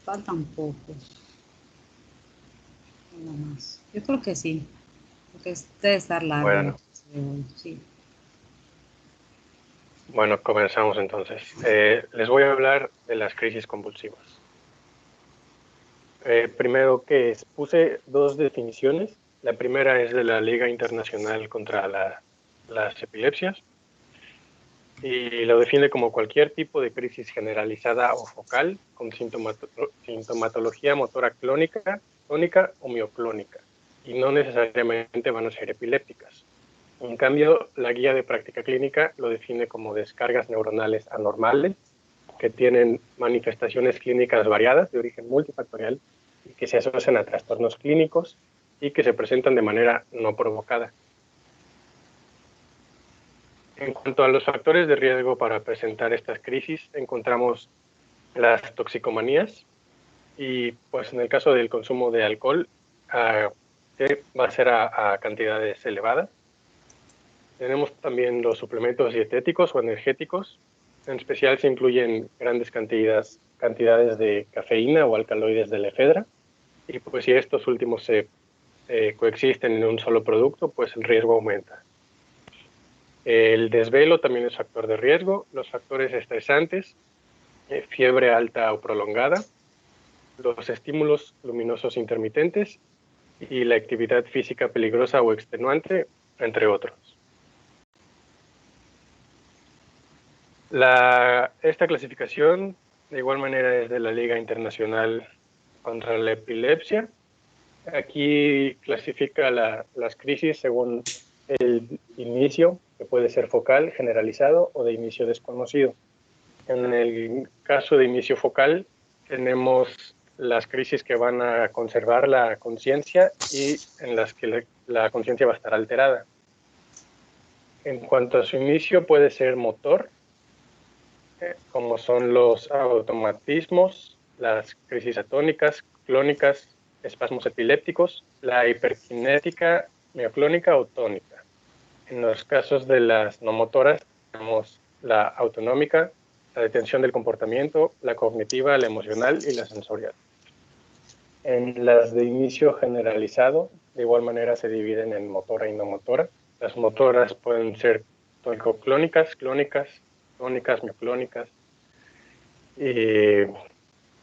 Faltan pocos, nada más. Yo creo que sí, porque debe estar larga la Bueno, clase de hoy, sí. bueno, comenzamos entonces. Les voy a hablar de las crisis convulsivas. Primero puse dos definiciones. La primera es de la Liga Internacional contra las Epilepsias y lo define como cualquier tipo de crisis generalizada o focal con sintomatología motora clónica, tónica o mioclónica, y no necesariamente van a ser epilépticas. En cambio, la guía de práctica clínica lo define como descargas neuronales anormales que tienen manifestaciones clínicas variadas de origen multifactorial y que se asocian a trastornos clínicos y que se presentan de manera no provocada. En cuanto a los factores de riesgo para presentar estas crisis, encontramos las toxicomanías y pues en el caso del consumo de alcohol va a ser a cantidades elevadas. Tenemos también los suplementos dietéticos o energéticos. En especial se incluyen grandes cantidades de cafeína o alcaloides de la efedra. Y pues si estos últimos se coexisten en un solo producto, pues el riesgo aumenta. El desvelo también es factor de riesgo. Los factores estresantes, fiebre alta o prolongada, los estímulos luminosos intermitentes y la actividad física peligrosa o extenuante, entre otros. Esta clasificación, de igual manera, es de la Liga Internacional contra la Epilepsia. Aquí clasifica las crisis según el inicio, que puede ser focal, generalizado o de inicio desconocido. En el caso de inicio focal, tenemos las crisis que van a conservar la conciencia y en las que la conciencia va a estar alterada. En cuanto a su inicio, puede ser motor, como son los automatismos, las crisis atónicas, clónicas, espasmos epilépticos, la hiperkinética mioclónica o tónica. En los casos de las no motoras, tenemos la autonómica, la detención del comportamiento, la cognitiva, la emocional y la sensorial. En las de inicio generalizado, de igual manera se dividen en motora y no motora. Las motoras pueden ser tónico-clónicas, clónicas, tónicas, mioclónicas, y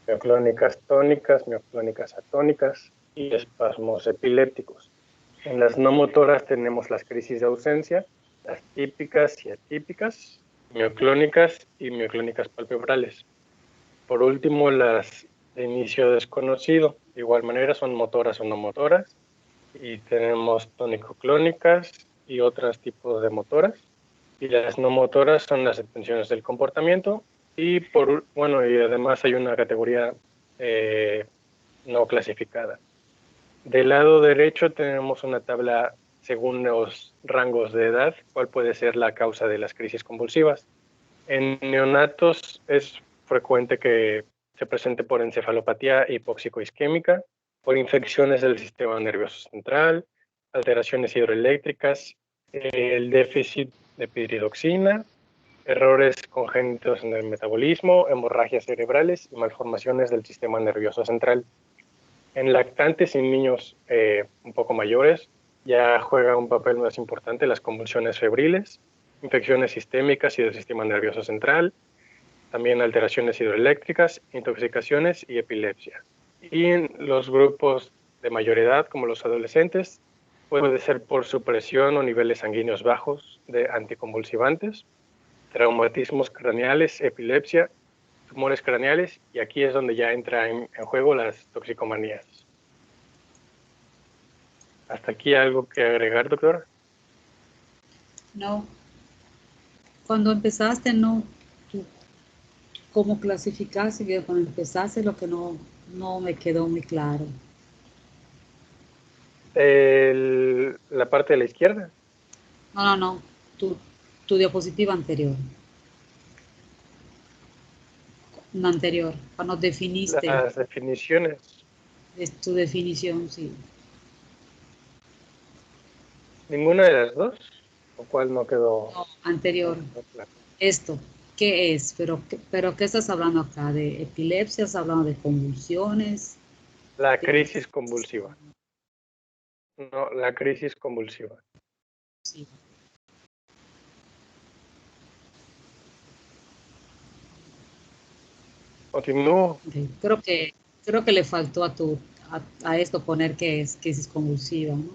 mioclónicas tónicas, mioclónicas atónicas y espasmos epilépticos. En las no motoras tenemos las crisis de ausencia, las típicas y atípicas, mioclónicas y mioclónicas palpebrales. Por último, las de inicio desconocido. De igual manera son motoras o no motoras. Y tenemos tónico-clónicas y otros tipos de motoras. Y las no motoras son las detenciones del comportamiento. Y y además hay una categoría no clasificada. Del lado derecho tenemos una tabla según los rangos de edad, cuál puede ser la causa de las crisis convulsivas. En neonatos es frecuente que se presente por encefalopatía hipóxico-isquémica, por infecciones del sistema nervioso central, alteraciones hidroeléctricas, el déficit de piridoxina, errores congénitos en el metabolismo, hemorragias cerebrales y malformaciones del sistema nervioso central. En lactantes y niños un poco mayores ya juega un papel más importante las convulsiones febriles, infecciones sistémicas y del sistema nervioso central, también alteraciones hidroeléctricas, intoxicaciones y epilepsia. Y en los grupos de mayor edad, como los adolescentes, puede ser por supresión o niveles sanguíneos bajos de anticonvulsivantes, traumatismos craneales, epilepsia, tumores craneales, y aquí es donde ya entra en juego las toxicomanías. ¿Hasta aquí algo que agregar, doctor? No, cuando empezaste, no, tú, ¿cómo clasificaste? Que cuando empezaste lo que no me quedó muy claro. La parte de la izquierda, No, no, no, tu diapositiva anterior, una anterior, cuando definiste las definiciones, tu definición, sí. ninguna de las dos, lo cual no quedó, No, anterior, no quedó claro. esto. ¿Qué es? Pero ¿qué estás hablando acá? ¿De epilepsia? ¿Estás hablando de convulsiones? La ¿De qué crisis estás convulsiva. hablando? No, la crisis convulsiva. Sí. Continúo. Ok. Creo que le faltó a esto poner que es crisis convulsiva, ¿no?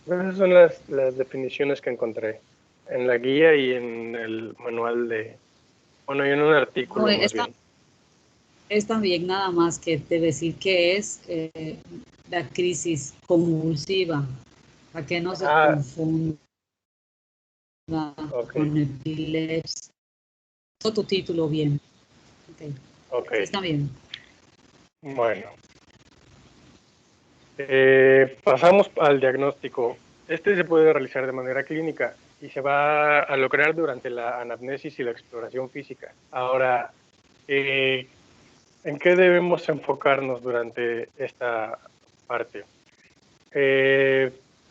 Esas son las definiciones que encontré en la guía y en el manual bueno, y en un No, artículo más bien. es también nada más que de decir que es la crisis convulsiva, para que no se Ah, confunda ok, con epilepsia. Todo tu título bien. Ok. ok. Sí, está bien. Bueno, pasamos al diagnóstico. Este se puede realizar de manera clínica y se va a lograr durante la anamnesis y la exploración física. Ahora, ¿en qué debemos enfocarnos durante esta parte?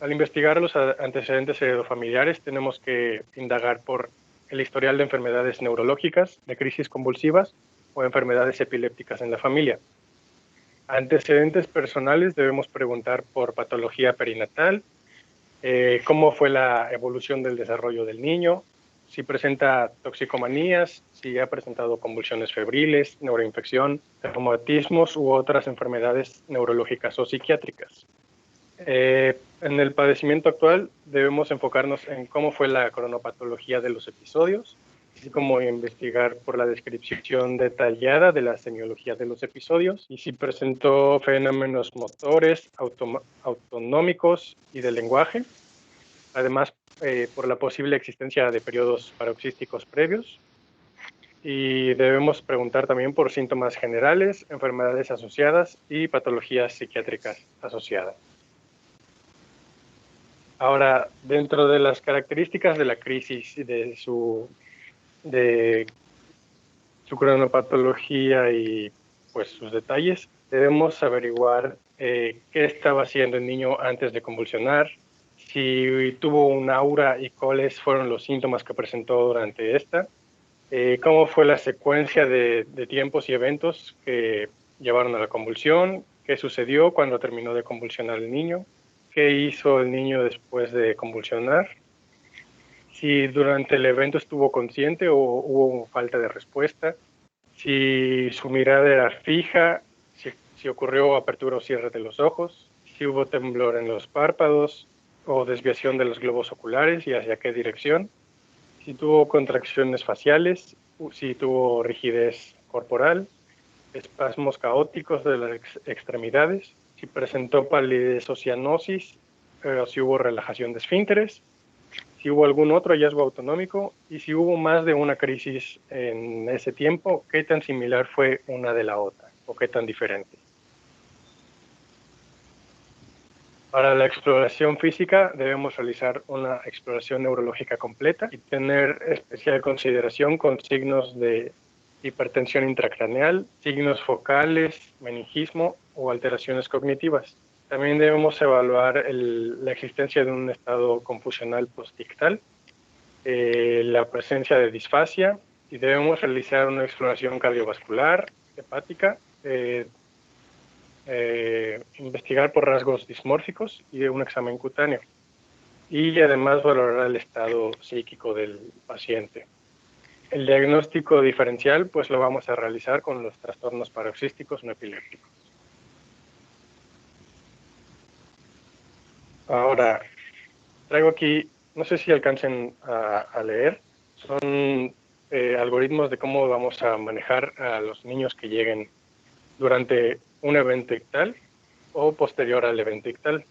Al investigar los antecedentes heredofamiliares, tenemos que indagar por el historial de enfermedades neurológicas, de crisis convulsivas o enfermedades epilépticas en la familia. Antecedentes personales, debemos preguntar por patología perinatal, cómo fue la evolución del desarrollo del niño, si presenta toxicomanías, si ha presentado convulsiones febriles, neuroinfección, traumatismos u otras enfermedades neurológicas o psiquiátricas. En el padecimiento actual debemos enfocarnos en cómo fue la cronopatología de los episodios, así como investigar por la descripción detallada de la semiología de los episodios y si presentó fenómenos motores, autonómicos y de lenguaje. Además, por la posible existencia de periodos paroxísticos previos. Y debemos preguntar también por síntomas generales, enfermedades asociadas y patologías psiquiátricas asociadas. Ahora, dentro de las características de la crisis, de su cronopatología y pues sus detalles, debemos averiguar qué estaba haciendo el niño antes de convulsionar, si tuvo un aura y cuáles fueron los síntomas que presentó durante esta, cómo fue la secuencia de tiempos y eventos que llevaron a la convulsión, qué sucedió cuando terminó de convulsionar el niño, qué hizo el niño después de convulsionar, si durante el evento estuvo consciente o hubo falta de respuesta, si su mirada era fija, si ocurrió apertura o cierre de los ojos, si hubo temblor en los párpados o desviación de los globos oculares y hacia qué dirección, si tuvo contracciones faciales, si tuvo rigidez corporal, espasmos caóticos de las extremidades, si presentó palidez o cianosis, o si hubo relajación de esfínteres, si hubo algún otro hallazgo autonómico y si hubo más de una crisis en ese tiempo, qué tan similar fue una de la otra o qué tan diferente. Para la exploración física debemos realizar una exploración neurológica completa y tener especial consideración con signos de hipertensión intracraneal, signos focales, meningismo o alteraciones cognitivas. También debemos evaluar la existencia de un estado confusional postictal, la presencia de disfasia y debemos realizar una exploración cardiovascular, hepática, investigar por rasgos dismórficos y un examen cutáneo. Y además valorar el estado psíquico del paciente. El diagnóstico diferencial pues lo vamos a realizar con los trastornos paroxísticos no epilépticos. Ahora, traigo aquí, no sé si alcancen a leer, son algoritmos de cómo vamos a manejar a los niños que lleguen durante un evento ictal o posterior al evento ictal.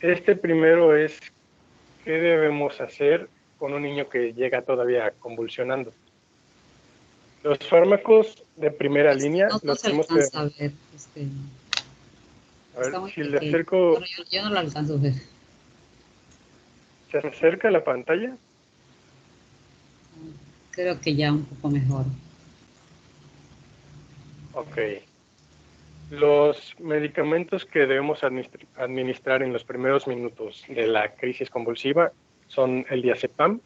Este primero es qué debemos hacer con un niño que llega todavía convulsionando. Los fármacos de primera línea No los se tenemos que... alcanza a ver. A Está ver, muy si le pequeño. acerco, Bueno, yo no lo alcanzo a ver. se acerca la pantalla. Creo que ya un poco mejor. Ok. Los medicamentos que debemos administrar en los primeros minutos de la crisis convulsiva son el diazepam,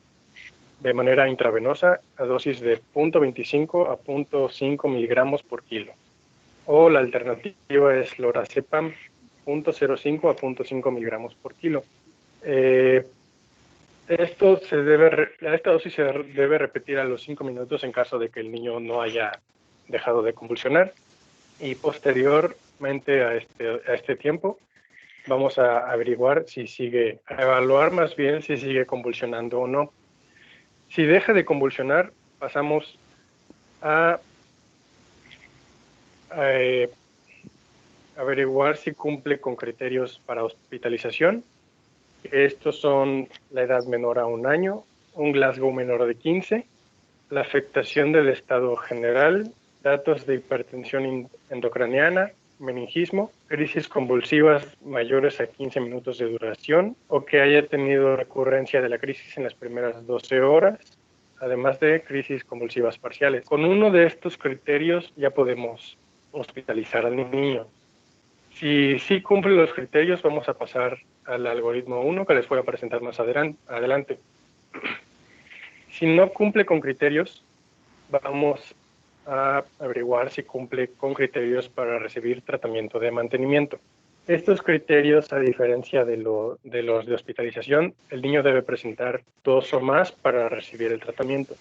de manera intravenosa a dosis de 0.25 a 0.5 miligramos por kilo. O la alternativa es lorazepam, 0.05 a 0.5 miligramos por kilo. Esta dosis se debe repetir a los 5 minutos en caso de que el niño no haya dejado de convulsionar. Y posteriormente a este tiempo, vamos a averiguar a evaluar más bien si sigue convulsionando o no. Si deja de convulsionar, pasamos a averiguar si cumple con criterios para hospitalización. Estos son la edad menor a 1 año, un Glasgow menor de 15, la afectación del estado general, datos de hipertensión endocraniana, meningismo, crisis convulsivas mayores a 15 minutos de duración o que haya tenido recurrencia de la crisis en las primeras 12 horas, además de crisis convulsivas parciales. Con uno de estos criterios ya podemos hospitalizar al niño. Si sí cumple los criterios, vamos a pasar al algoritmo 1 que les voy a presentar más adelante. Si no cumple con criterios, vamos a averiguar si cumple con criterios para recibir tratamiento de mantenimiento. Estos criterios, a diferencia de los de hospitalización, el niño debe presentar 2 o más para recibir el tratamiento.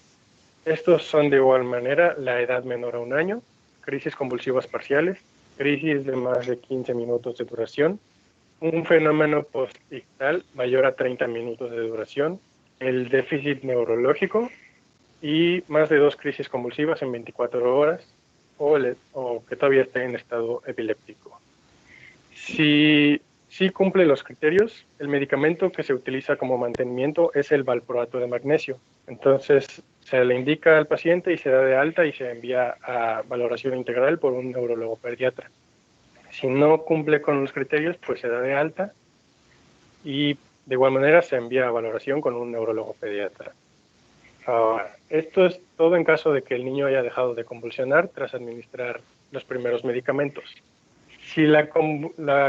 Estos son de igual manera la edad menor a 1 año, crisis convulsivas parciales, crisis de más de 15 minutos de duración, un fenómeno postictal mayor a 30 minutos de duración, el déficit neurológico y más de 2 crisis convulsivas en 24 horas o que todavía esté en estado epiléptico. Si cumple los criterios, el medicamento que se utiliza como mantenimiento es el valproato de magnesio. Entonces, se le indica al paciente y se da de alta y se envía a valoración integral por un neurólogo pediatra. Si no cumple con los criterios, pues se da de alta y de igual manera se envía a valoración con un neurólogo pediatra. Esto es todo en caso de que el niño haya dejado de convulsionar tras administrar los primeros medicamentos. Si la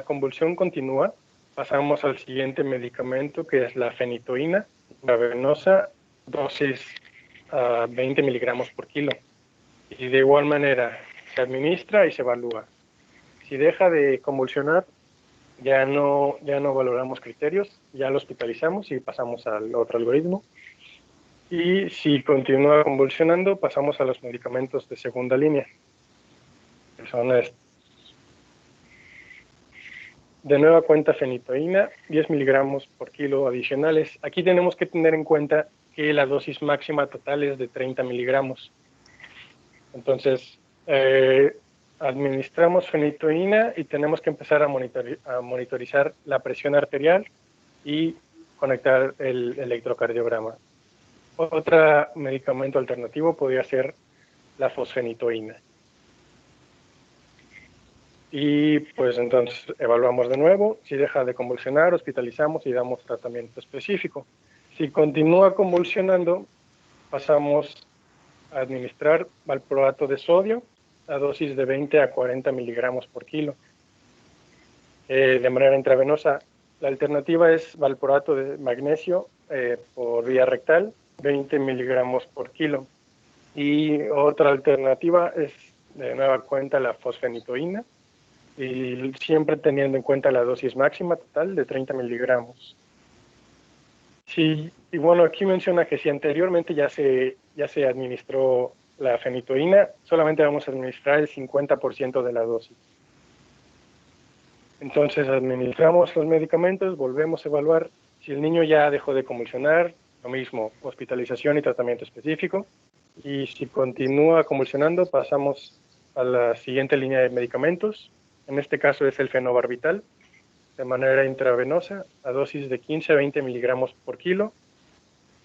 convulsión continúa, pasamos al siguiente medicamento, que es la fenitoína intravenosa, dosis a 20 miligramos por kilo. Y de igual manera, se administra y se evalúa. Si deja de convulsionar, ya no valoramos criterios, ya lo hospitalizamos y pasamos al otro algoritmo. Y si continúa convulsionando, pasamos a los medicamentos de segunda línea, que son de nueva cuenta fenitoína, 10 miligramos por kilo adicionales. Aquí tenemos que tener en cuenta que la dosis máxima total es de 30 miligramos. Entonces, administramos fenitoína y tenemos que empezar a monitorizar la presión arterial y conectar el electrocardiograma. Otro medicamento alternativo podría ser la fosfenitoína. Y pues entonces evaluamos de nuevo, si deja de convulsionar, hospitalizamos y damos tratamiento específico. Si continúa convulsionando, pasamos a administrar valproato de sodio a dosis de 20 a 40 miligramos por kilo. De manera intravenosa, la alternativa es valproato de magnesio por vía rectal, 20 miligramos por kilo. Y otra alternativa es de nueva cuenta la fosfenitoína, y siempre teniendo en cuenta la dosis máxima total de 30 miligramos. Sí, y bueno, aquí menciona que si anteriormente ya se administró la fenitoína, solamente vamos a administrar el 50% de la dosis. Entonces administramos los medicamentos, volvemos a evaluar si el niño ya dejó de convulsionar, lo mismo, hospitalización y tratamiento específico. Y si continúa convulsionando, pasamos a la siguiente línea de medicamentos. En este caso es el fenobarbital, de manera intravenosa, a dosis de 15 a 20 miligramos por kilo.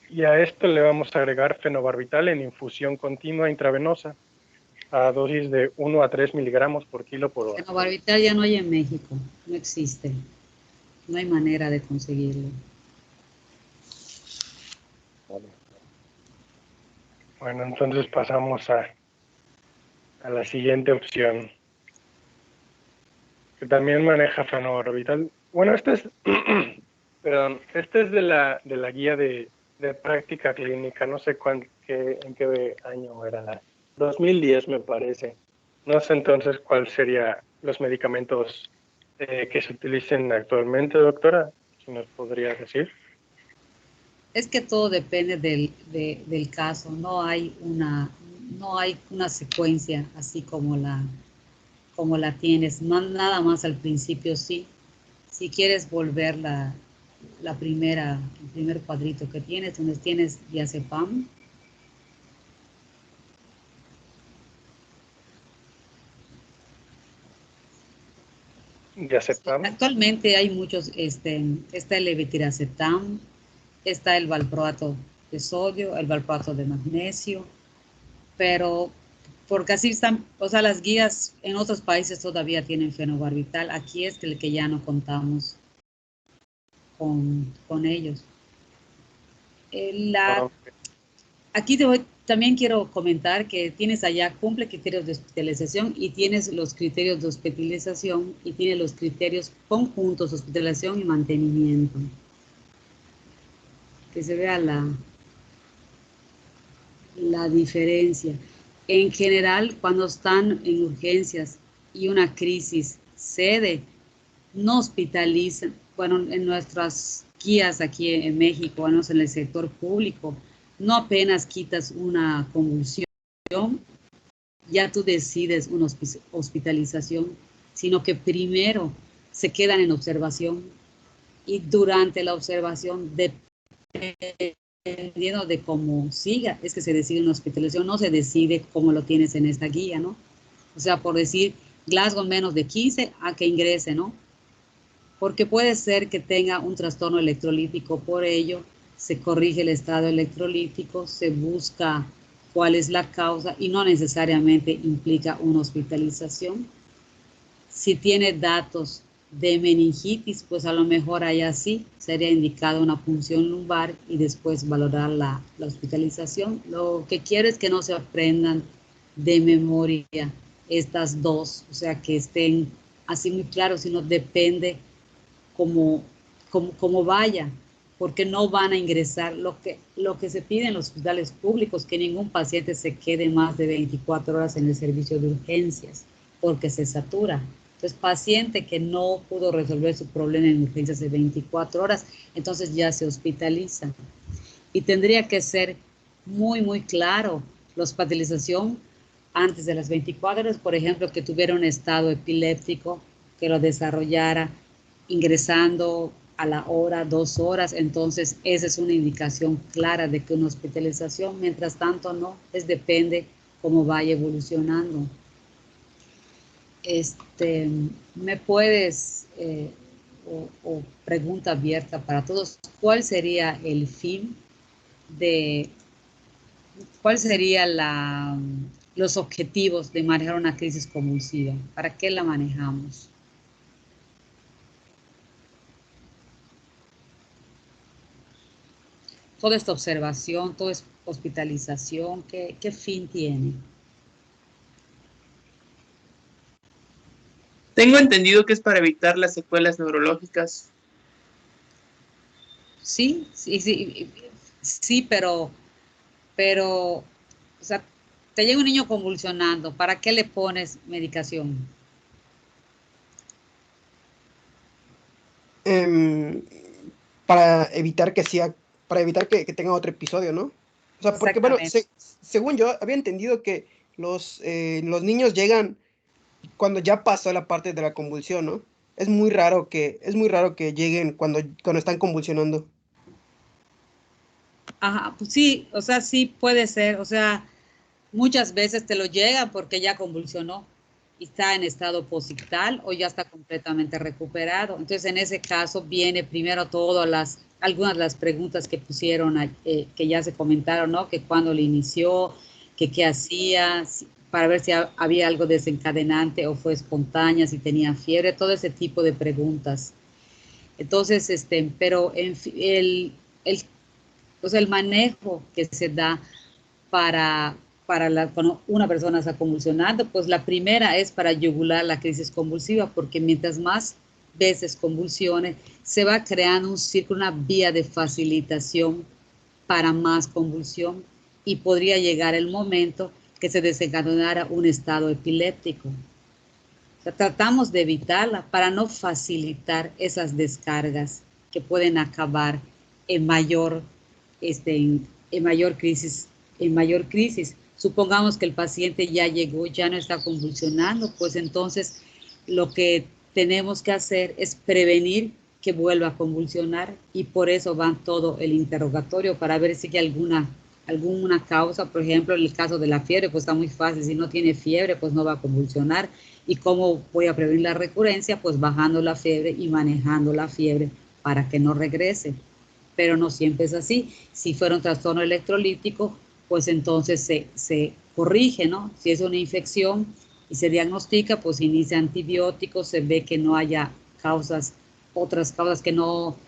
Y a esto le vamos a agregar fenobarbital en infusión continua intravenosa, a dosis de 1 a 3 miligramos por kilo por hora. Fenobarbital ya no hay en México, no existe. No hay manera de conseguirlo. Bueno, entonces pasamos a la siguiente opción, que también maneja fenobarbital. Bueno, este es, perdón, este es de la guía de de práctica clínica, no sé en qué año era, 2010 me parece. No sé entonces cuál serían los medicamentos que se utilicen actualmente, doctora, si nos podría decir. Es que todo depende del caso, no hay una secuencia así como la tienes, nada más al principio sí. Si quieres volver el primer cuadrito que tienes, donde tienes diazepam, Diazepam. actualmente hay muchos, está el levetiracetam, está el valproato de sodio, el valproato de magnesio, pero porque así están, o sea, las guías en otros países todavía tienen fenobarbital, aquí es el que ya no contamos con ellos. Ah, ok. Aquí también quiero comentar que tienes allá, cumple criterios de hospitalización y tienes los criterios de hospitalización y tienes los criterios conjuntos, hospitalización y mantenimiento. Que se vea la diferencia. En general, cuando están en urgencias y una crisis cede, no hospitalizan. Bueno, en nuestras guías aquí en México, bueno, en el sector público, no apenas quitas una convulsión, ya tú decides una hospitalización, sino que primero se quedan en observación y durante la observación, dependiendo de cómo siga, es que se decide una hospitalización, no se decide como lo tienes en esta guía, ¿no? O sea, por decir, Glasgow menos de 15 a que ingrese, ¿no? Porque puede ser que tenga un trastorno electrolítico, por ello se corrige el estado electrolítico, se busca cuál es la causa y no necesariamente implica una hospitalización. Si tiene datos de meningitis, pues a lo mejor allá sí sería indicada una punción lumbar y después valorar la hospitalización. Lo que quiero es que no se aprendan de memoria estas dos, o sea, que estén así muy claros, sino depende como vaya, porque no van a ingresar. Lo que se pide en los hospitales públicos, que ningún paciente se quede más de 24 horas en el servicio de urgencias, porque se satura. Entonces, paciente que no pudo resolver su problema en urgencias de 24 horas, entonces ya se hospitaliza. Y tendría que ser muy claro la hospitalización antes de las 24 horas, por ejemplo, que tuviera un estado epiléptico, que lo desarrollara ingresando a la hora, 2 horas, entonces esa es una indicación clara de que una hospitalización, mientras tanto no, depende cómo vaya evolucionando. Me puedes, o pregunta abierta para todos, ¿cuál sería el fin de, cuál sería los objetivos de manejar una crisis convulsiva? ¿Para qué la manejamos? Toda esta observación, toda esta hospitalización, ¿qué fin tiene? Tengo entendido que es para evitar las secuelas neurológicas. Sí, pero, o sea, te llega un niño convulsionando, ¿para qué le pones medicación? em, para evitar para evitar que tenga otro episodio, ¿no? O sea, porque bueno, Exactamente. según yo había entendido que los niños llegan cuando ya pasó la parte de la convulsión, ¿no? Es muy raro que lleguen cuando están convulsionando. Ajá, pues sí, o sea, sí puede ser, o sea, muchas veces te lo llegan porque ya convulsionó y está en estado posictal o ya está completamente recuperado. Entonces, en ese caso viene primero algunas de las preguntas que pusieron, que ya se comentaron, ¿no? Que cuándo le inició, que qué hacía, para ver si había algo desencadenante o fue espontánea, si tenía fiebre, todo ese tipo de preguntas. Entonces, pero el, o sea, el manejo que se da para, cuando una persona está convulsionando, pues la primera es para yugular la crisis convulsiva, porque mientras más veces convulsiones, se va creando un círculo, una vía de facilitación para más convulsión y podría llegar el momento que se desencadenara un estado epiléptico. O sea, tratamos de evitarla para no facilitar esas descargas que pueden acabar en mayor crisis. Supongamos que el paciente ya llegó, ya no está convulsionando, pues entonces lo que tenemos que hacer es prevenir que vuelva a convulsionar, y por eso va todo el interrogatorio para ver si hay alguna causa. Por ejemplo, en el caso de la fiebre, pues está muy fácil. Si no tiene fiebre, pues no va a convulsionar. ¿Y cómo voy a prevenir la recurrencia? Pues bajando la fiebre y manejando la fiebre para que no regrese. Pero no siempre es así. Si fuera un trastorno electrolítico, pues entonces se corrige, ¿no? Si es una infección y se diagnostica, pues se inicia antibióticos, se ve que no haya otras causas, que no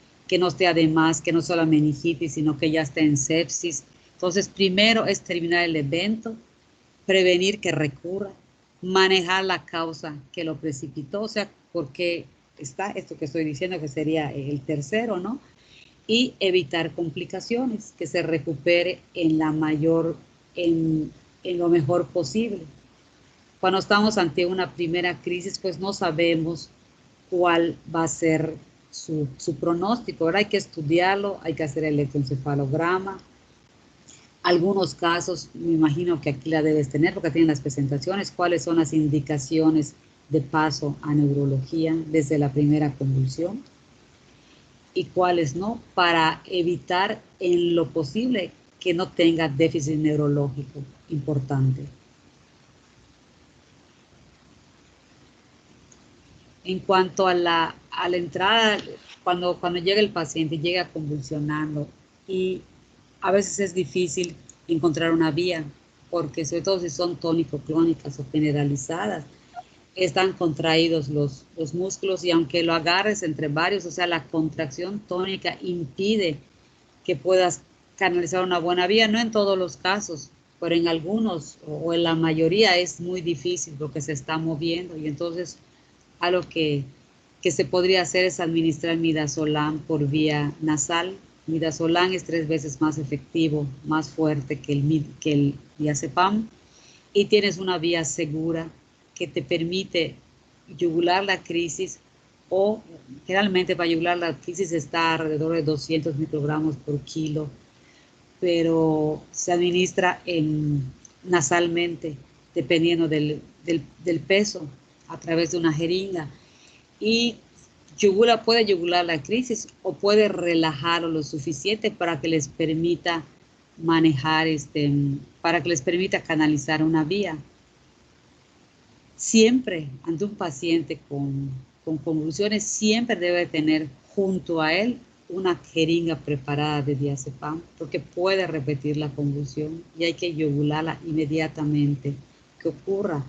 esté además, que no solo meningitis, sino que ya esté en sepsis. Entonces, primero es terminar el evento, prevenir que recurra, manejar la causa que lo precipitó, o sea, porque está esto que estoy diciendo, que sería el tercero, ¿no? Y evitar complicaciones, que se recupere en lo mejor posible. Cuando estamos ante una primera crisis, pues no sabemos cuál va a ser su pronóstico. Ahora hay que estudiarlo, hay que hacer el electroencefalograma. Algunos casos, me imagino que aquí la debes tener porque tienen las presentaciones, cuáles son las indicaciones de paso a neurología desde la primera convulsión y cuáles no, para evitar en lo posible que no tenga déficit neurológico importante. En cuanto a la entrada, cuando llega el paciente, llega convulsionando, y a veces es difícil encontrar una vía, porque sobre todo si son tónico-clónicas o generalizadas, están contraídos los músculos, y aunque lo agarres entre varios, o sea, la contracción tónica impide que puedas canalizar una buena vía, no en todos los casos, pero en algunos o en la mayoría es muy difícil porque se está moviendo, y entonces algo que se podría hacer es administrar midazolam por vía nasal. Midazolam es 3 veces más efectivo, más fuerte que el diazepam, y tienes una vía segura que te permite yugular la crisis, o generalmente para yugular la crisis está alrededor de 200 microgramos por kilo, pero se administra nasalmente, dependiendo del peso, a través de una jeringa, y puede yugular la crisis o puede relajarlo lo suficiente para que les permita manejar, para que les permita canalizar una vía. Siempre, ante un paciente con convulsiones, siempre debe tener junto a él una jeringa preparada de diazepam, porque puede repetir la convulsión y hay que yugularla inmediatamente que ocurra.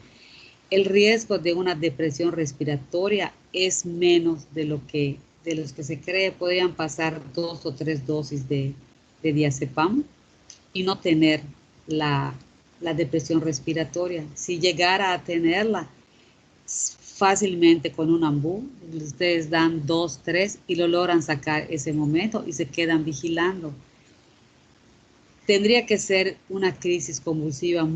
El riesgo de una depresión respiratoria es menos de los que se cree. Podrían pasar 2 o 3 dosis de diazepam y no tener la depresión respiratoria. Si llegara a tenerla, fácilmente con un ambú, ustedes dan 2, 3 y lo logran sacar ese momento y se quedan vigilando. Tendría que ser una crisis convulsiva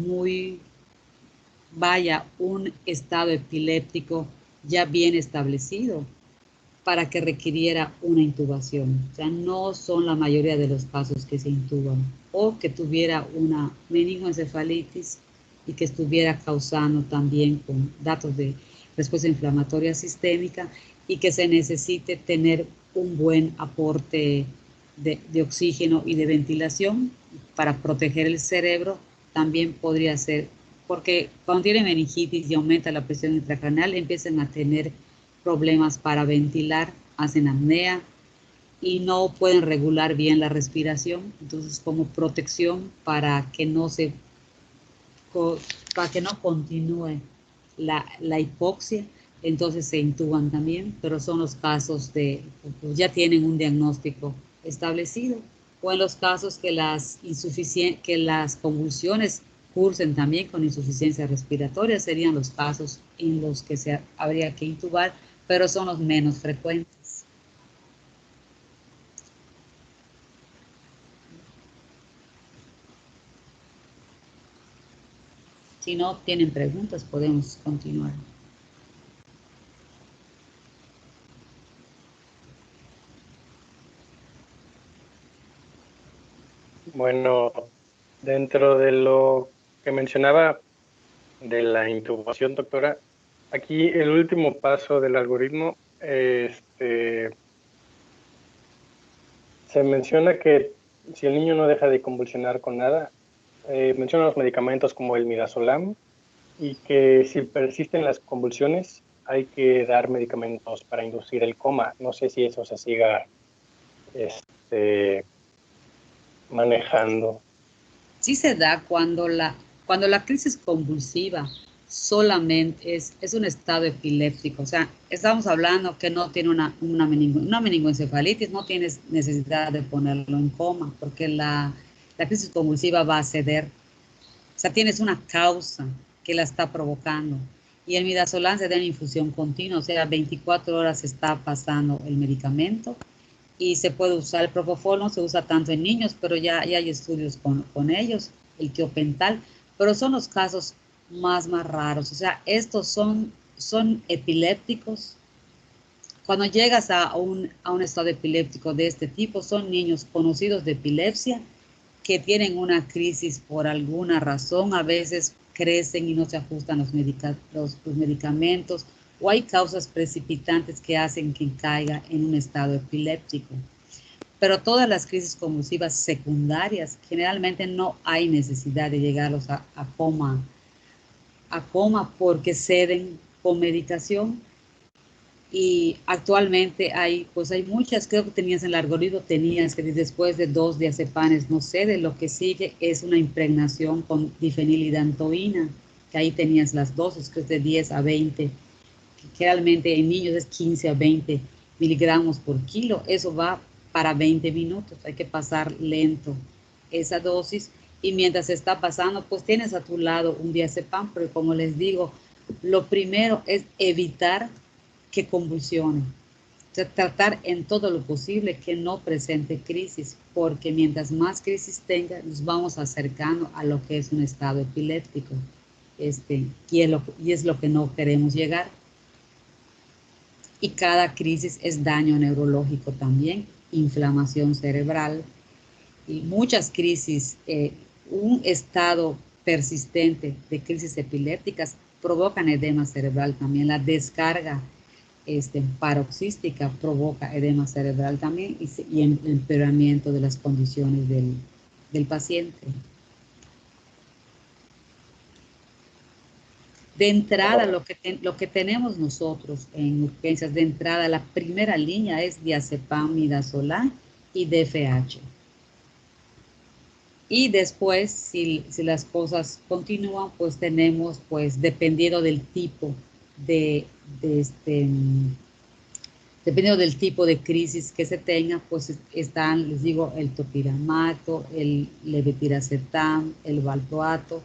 un estado epiléptico ya bien establecido para que requiriera una intubación. O sea, no son la mayoría de los casos que se intuban, o que tuviera una meningoencefalitis y que estuviera causando también con datos de respuesta inflamatoria sistémica, y que se necesite tener un buen aporte de oxígeno y de ventilación para proteger el cerebro. También podría ser porque cuando tienen meningitis y aumenta la presión intracraneal, empiezan a tener problemas para ventilar, hacen apnea y no pueden regular bien la respiración. Entonces, como protección para que no continúe la hipoxia, entonces se intuban también, pero son los casos pues ya tienen un diagnóstico establecido, o en los casos que las convulsiones cursen también con insuficiencia respiratoria, serían los casos en los que habría que intubar, pero son los menos frecuentes. Si no tienen preguntas, podemos continuar. Bueno, dentro de lo que mencionaba de la intubación, doctora, aquí el último paso del algoritmo, se menciona que si el niño no deja de convulsionar con nada, menciona los medicamentos como el midazolam y que si persisten las convulsiones hay que dar medicamentos para inducir el coma. No sé si eso se siga manejando. Sí se da cuando la crisis convulsiva solamente es un estado epiléptico. O sea, estamos hablando que no tiene una meningoencefalitis, no tienes necesidad de ponerlo en coma, porque la crisis convulsiva va a ceder. O sea, tienes una causa que la está provocando. Y el midazolam se da en infusión continua, o sea, 24 horas está pasando el medicamento y se puede usar el propofol, no se usa tanto en niños, pero ya hay estudios con ellos, el tiopental, pero son los casos más raros. O sea, estos son epilépticos. Cuando llegas a un estado epiléptico de este tipo, son niños conocidos de epilepsia que tienen una crisis por alguna razón, a veces crecen y no se ajustan los medicamentos, o hay causas precipitantes que hacen que caiga en un estado epiléptico. Pero todas las crisis convulsivas secundarias, generalmente no hay necesidad de llegarlos a coma porque ceden con medicación. Y actualmente hay muchas, creo que tenías en el algoritmo, tenías que después de 2 diazepanes no cede, lo que sigue es una impregnación con difenilidantoína, que ahí tenías las dosis, que es de 10 a 20, que generalmente en niños es 15 a 20 miligramos por kilo, eso va para 20 minutos, hay que pasar lento esa dosis, y mientras se está pasando, pues tienes a tu lado un diazepam, pero como les digo, lo primero es evitar que convulsione. O sea, tratar en todo lo posible que no presente crisis, porque mientras más crisis tenga, nos vamos acercando a lo que es un estado epiléptico. Y es lo que no queremos llegar. Y cada crisis es daño neurológico también, inflamación cerebral y muchas crisis. Un estado persistente de crisis epilépticas provocan edema cerebral también, la descarga paroxística provoca edema cerebral también y empeoramiento de las condiciones del paciente. De entrada, lo que tenemos nosotros en urgencias, de entrada, la primera línea es diazepam, midazolam y DFH. Y después, si las cosas continúan, pues tenemos, pues dependiendo del tipo dependiendo del tipo de crisis que se tenga, pues están, les digo, el topiramato, el levetiracetam, el valproato,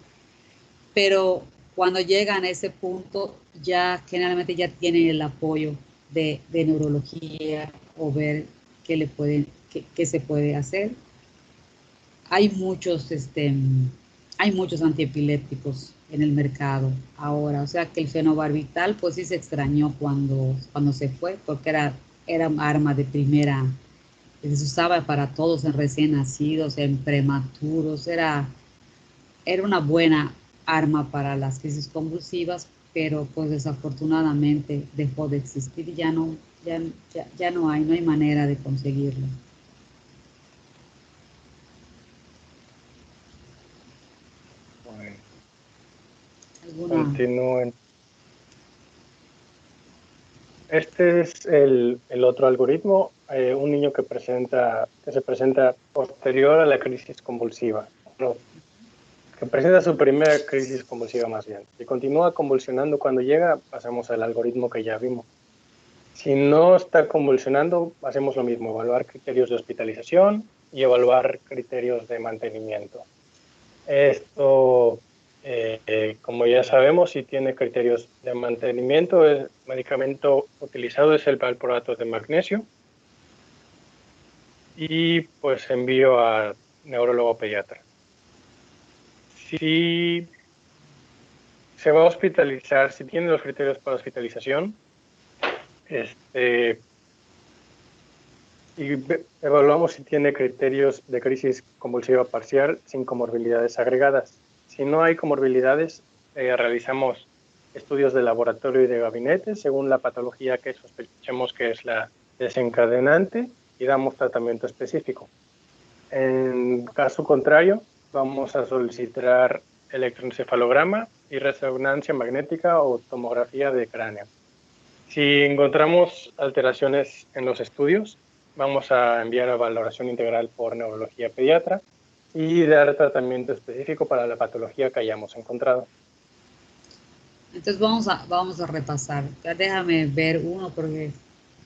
pero cuando llegan a ese punto, ya generalmente ya tienen el apoyo de neurología o ver qué se puede hacer. Hay muchos antiepilépticos en el mercado ahora, o sea que el fenobarbital pues sí se extrañó cuando se fue, porque era un arma de primera, que se usaba para todos en recién nacidos, en prematuros, era una buena arma para las crisis convulsivas, pero pues desafortunadamente dejó de existir y ya no hay manera de conseguirlo. Bueno, ¿Alguna? continúen. Este es el otro algoritmo, un niño que se presenta posterior a la crisis convulsiva, no, que presenta su primera crisis convulsiva más bien, y continúa convulsionando cuando llega, pasamos al algoritmo que ya vimos. Si no está convulsionando, hacemos lo mismo, evaluar criterios de hospitalización y evaluar criterios de mantenimiento. Esto, como ya sabemos, si tiene criterios de mantenimiento, el medicamento utilizado es el valproato de magnesio y pues envío a neurólogo pediatra. Si se va a hospitalizar, si tiene los criterios para hospitalización, y evaluamos si tiene criterios de crisis convulsiva parcial sin comorbilidades agregadas. Si no hay comorbilidades, realizamos estudios de laboratorio y de gabinete según la patología que sospechemos que es la desencadenante y damos tratamiento específico. En caso contrario, vamos a solicitar electroencefalograma y resonancia magnética o tomografía de cráneo. Si encontramos alteraciones en los estudios, vamos a enviar a valoración integral por neurología pediatra y dar tratamiento específico para la patología que hayamos encontrado. Entonces vamos a repasar. Ya déjame ver uno porque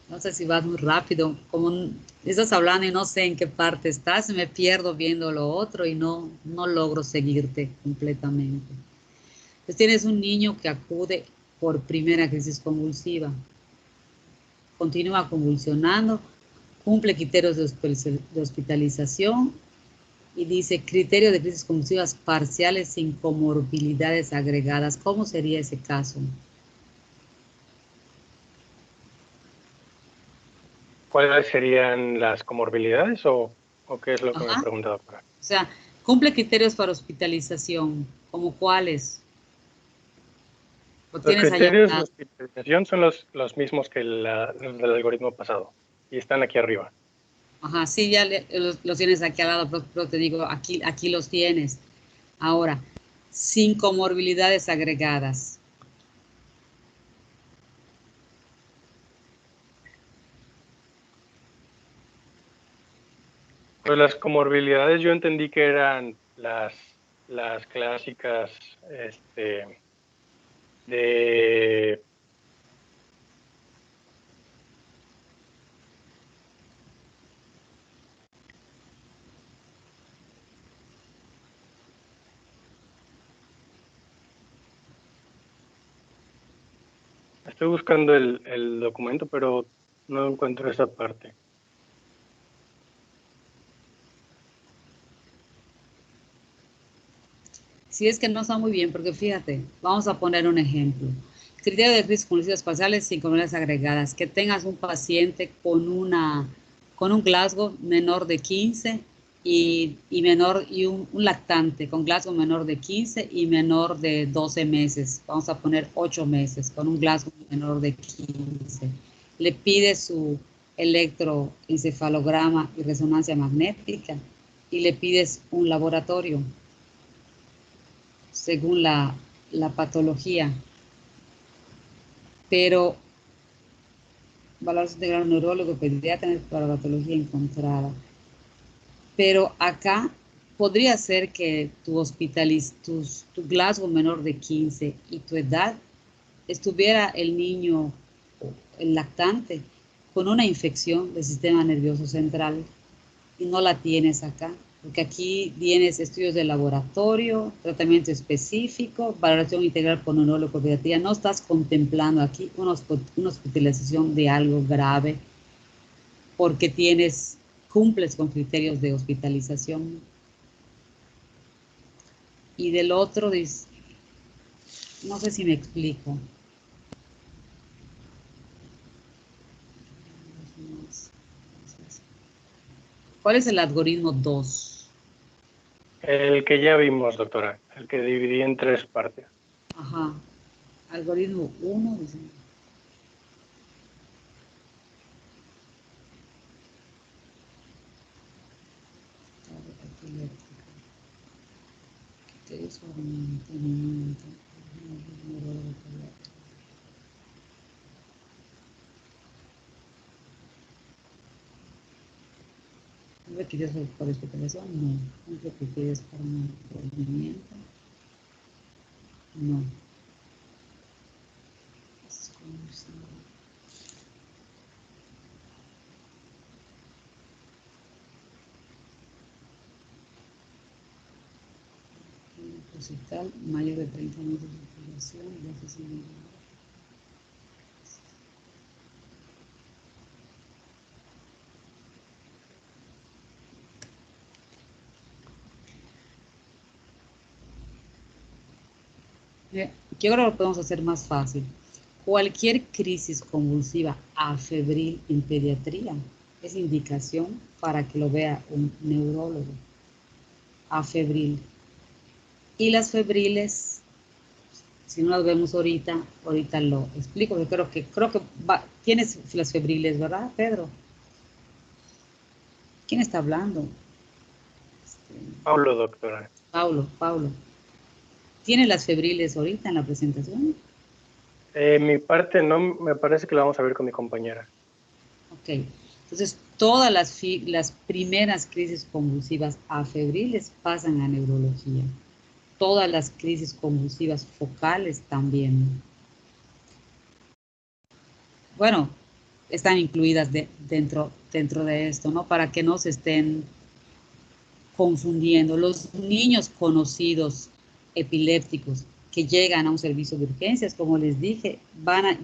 no sé si vas muy rápido. Como estás hablando y no sé en qué parte estás, me pierdo viendo lo otro y no logro seguirte completamente. Entonces tienes un niño que acude por primera crisis convulsiva. Continúa convulsionando, cumple criterios de hospitalización y dice criterio de crisis convulsivas parciales sin comorbilidades agregadas. ¿Cómo sería ese caso? ¿Cuáles serían las comorbilidades o qué es lo que me Ajá. pregunta, doctora? O sea, cumple criterios para hospitalización. ¿Como cuáles? ¿Lo Los tienes allá? criterios de hospitalización son los mismos que el del algoritmo pasado y están aquí arriba. Ajá, sí, ya los tienes aquí al lado, pero te digo, aquí los tienes. Ahora, sin comorbilidades agregadas. Pues las comorbilidades yo entendí que eran las clásicas de estoy buscando el documento, pero no encuentro esa parte. Si es que no está muy bien, porque fíjate, vamos a poner un ejemplo. Criterio de crisis convulsivas parciales sin comorbilidades agregadas. Que tengas un paciente con un Glasgow menor de 15 y un lactante con Glasgow menor de 15 y menor de 12 meses. Vamos a poner 8 meses con un Glasgow menor de 15. Le pide su electroencefalograma y resonancia magnética y le pides un laboratorio según la patología, pero valores integral neurólogo, pediatra para patología encontrada. Pero acá podría ser que tu Glasgow menor de 15 y tu edad estuviera el niño, el lactante, con una infección del sistema nervioso central y no la tienes acá, porque aquí tienes estudios de laboratorio, tratamiento específico, valoración integral por neurólogo pediatría. No estás contemplando aquí una hospitalización de algo grave porque cumples con criterios de hospitalización. Y del otro, no sé si me explico. ¿Cuál es el algoritmo 2? El que ya vimos, doctora, el que dividí en 3 partes. Ajá. Algoritmo 1, dice. Criterios para mantenimiento. ¿Criterios para hospitalización? No. ¿Criterios para mantenimiento? No. Deposital mayor de 30 minutos de población, Yo creo que lo podemos hacer más fácil. Cualquier crisis convulsiva afebril en pediatría es indicación para que lo vea un neurólogo. Afebril. Y las febriles, si no las vemos ahorita lo explico, porque creo que tienes las febriles, ¿verdad, Pedro? ¿Quién está hablando? Pablo, doctora. Paulo. ¿Tiene las febriles ahorita en la presentación? Mi parte no, me parece que la vamos a ver con mi compañera. Ok, entonces todas las primeras crisis convulsivas afebriles pasan a neurología. Todas las crisis convulsivas focales también. Bueno, están incluidas dentro de esto, ¿no? Para que no se estén confundiendo. Los niños conocidos epilépticos que llegan a un servicio de urgencias, como les dije,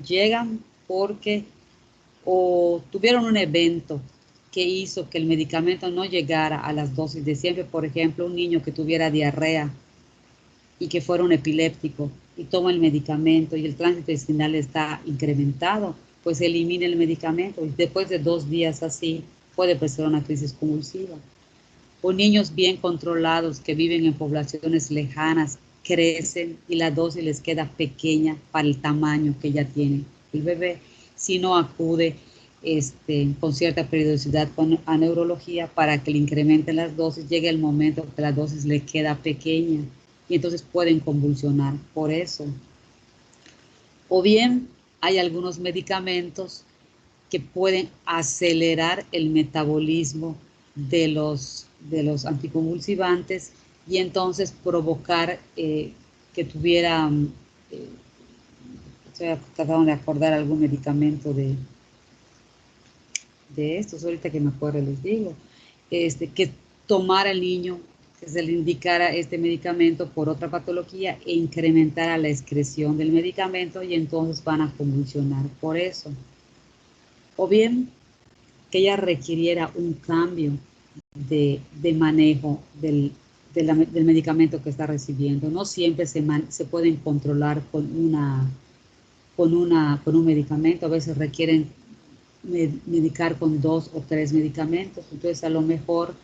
llegan porque o tuvieron un evento que hizo que el medicamento no llegara a las dosis de siempre. Por ejemplo, un niño que tuviera diarrea y que fuera un epiléptico y toma el medicamento y el tránsito intestinal está incrementado, pues elimina el medicamento y después de 2 días así puede presentar una crisis convulsiva. O niños bien controlados que viven en poblaciones lejanas, crecen y la dosis les queda pequeña para el tamaño que ya tiene el bebé. Si no acude con cierta periodicidad a neurología para que le incrementen las dosis, llegue el momento que la dosis le queda pequeña y entonces pueden convulsionar por eso. O bien hay algunos medicamentos que pueden acelerar el metabolismo de los anticonvulsivantes y entonces provocar que tuvieran, estoy tratando de acordar algún medicamento de estos, ahorita que me acuerdo les digo, que tomara el niño, que se le indicara este medicamento por otra patología e incrementara la excreción del medicamento y entonces van a convulsionar por eso. O bien que ella requiriera un cambio de manejo del medicamento que está recibiendo. No siempre se pueden controlar con un medicamento, a veces requieren medicar con 2 o 3 medicamentos, entonces a lo mejor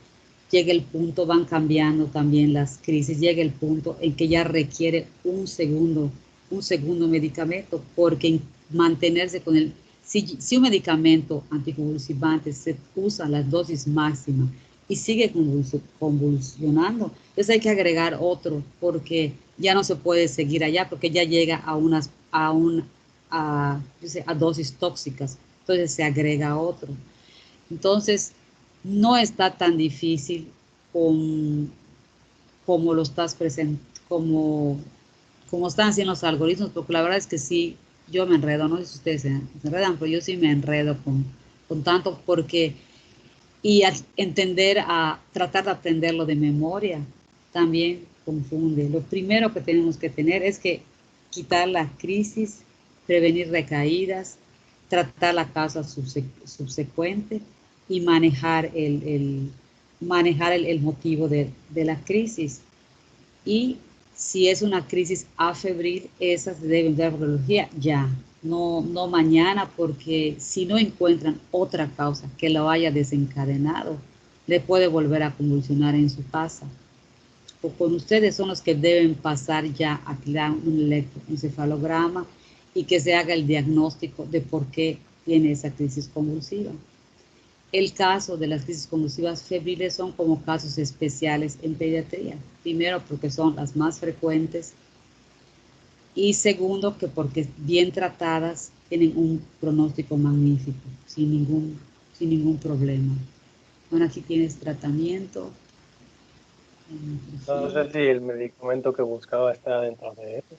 llega el punto, van cambiando también las crisis, llega el punto en que ya requiere un segundo medicamento, porque mantenerse con el, si un medicamento anticonvulsivante se usa a la dosis máxima y sigue convulsionando, entonces hay que agregar otro, porque ya no se puede seguir allá, porque ya llega a dosis tóxicas, entonces se agrega otro. Entonces, no está tan difícil como lo estás presentando, como están haciendo los algoritmos, porque la verdad es que sí, yo me enredo, no sé si ustedes se enredan, pero yo sí me enredo con tanto, porque, y tratar de aprenderlo de memoria, también confunde. Lo primero que tenemos que tener es que quitar la crisis, prevenir recaídas, tratar la causa subsecuente y manejar el motivo de la crisis. Y si es una crisis afebril, esa se debe dar neurología ya, no mañana, porque si no encuentran otra causa que lo haya desencadenado, le puede volver a convulsionar en su casa. O con ustedes son los que deben pasar ya a crear un electroencefalograma y que se haga el diagnóstico de por qué tiene esa crisis convulsiva. El caso de las crisis convulsivas febriles son como casos especiales en pediatría. Primero, porque son las más frecuentes. Y segundo, que porque bien tratadas tienen un pronóstico magnífico, sin ningún problema. Bueno, aquí tienes tratamiento. No sé si el medicamento que buscaba está dentro de eso.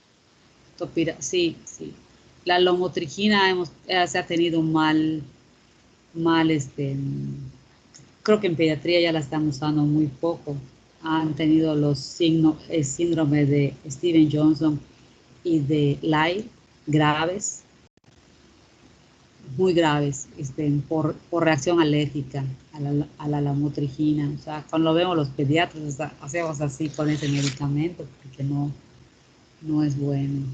Sí. La lomotrigina se ha tenido mal, creo que en pediatría ya la están usando muy poco. Han tenido los síndromes de Steven Johnson y de Lai graves, muy graves, por reacción alérgica a la lamotrigina. O sea, cuando lo vemos los pediatras, hacemos así con ese medicamento, porque no No es bueno.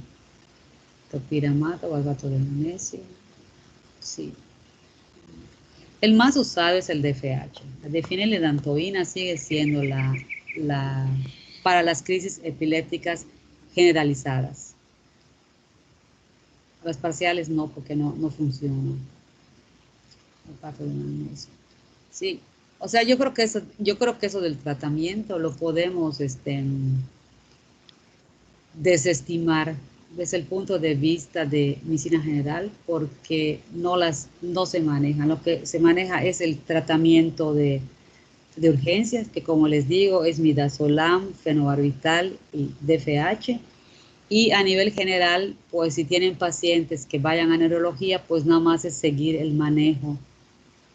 Topiramato, valgato de magnesio. Sí. El más usado es el DFH. La difenilidantoína sigue siendo para las crisis epilépticas generalizadas. Las parciales no, porque no funcionan. Valgato de magnesio. Sí. O sea, yo creo que eso del tratamiento lo podemos desestimar desde el punto de vista de medicina general, porque no se manejan. Lo que se maneja es el tratamiento de urgencias, que como les digo es midazolam, fenobarbital y DFH. Y a nivel general, pues si tienen pacientes que vayan a neurología, pues nada más es seguir el manejo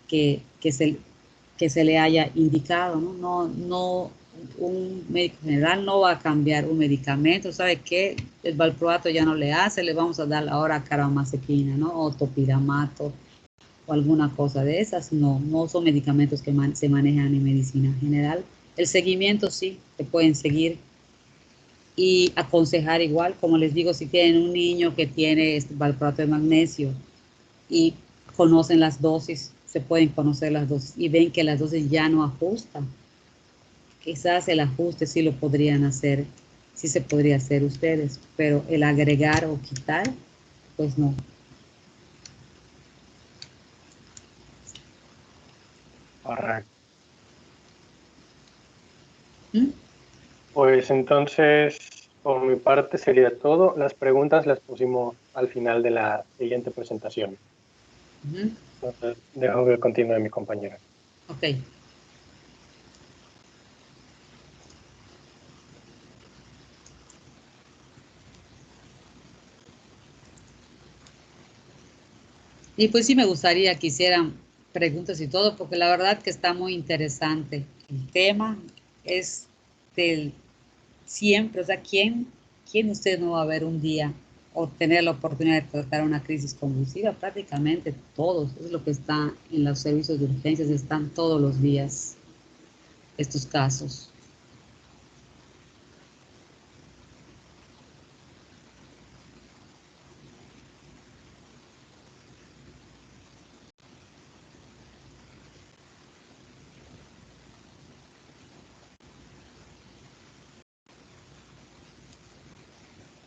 que se le haya indicado, ¿no? Un médico general no va a cambiar un medicamento, ¿sabe qué? El valproato ya no le hace, le vamos a dar ahora carbamazepina, ¿no? O topiramato o alguna cosa de esas. No son medicamentos que se manejan en medicina general. El seguimiento sí, se pueden seguir y aconsejar igual, como les digo, si tienen un niño que tiene valproato de magnesio y conocen las dosis, se pueden conocer las dosis y ven que las dosis ya no ajustan. Quizás el ajuste sí lo podrían hacer, sí se podría hacer ustedes, pero el agregar o quitar, pues no. Correcto. ¿Mm? Pues entonces, por mi parte sería todo. Las preguntas las pusimos al final de la siguiente presentación. Entonces, dejo que continúe mi compañera. Ok. Y pues sí me gustaría que hicieran preguntas y todo, porque la verdad que está muy interesante. El tema es del siempre, o sea, ¿quién usted no va a ver un día o tener la oportunidad de tratar una crisis convulsiva? Prácticamente todos, es lo que está en los servicios de urgencias, están todos los días estos casos.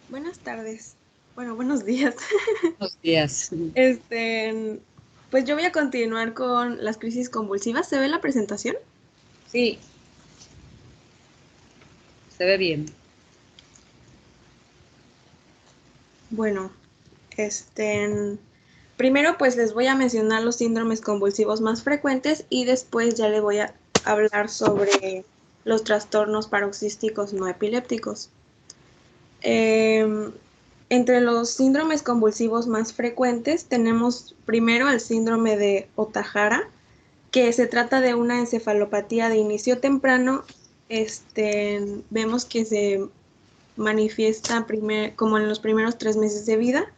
Buenas tardes. Bueno, buenos días. Buenos días. Pues yo voy a continuar con las crisis convulsivas. ¿Se ve la presentación? Sí, se ve bien. Bueno, primero pues les voy a mencionar los síndromes convulsivos más frecuentes y después ya les voy a hablar sobre los trastornos paroxísticos no epilépticos. Entre los síndromes convulsivos más frecuentes tenemos primero el síndrome de Ohtahara, que se trata de una encefalopatía de inicio temprano. Vemos que se manifiesta como en los primeros 3 meses de vida.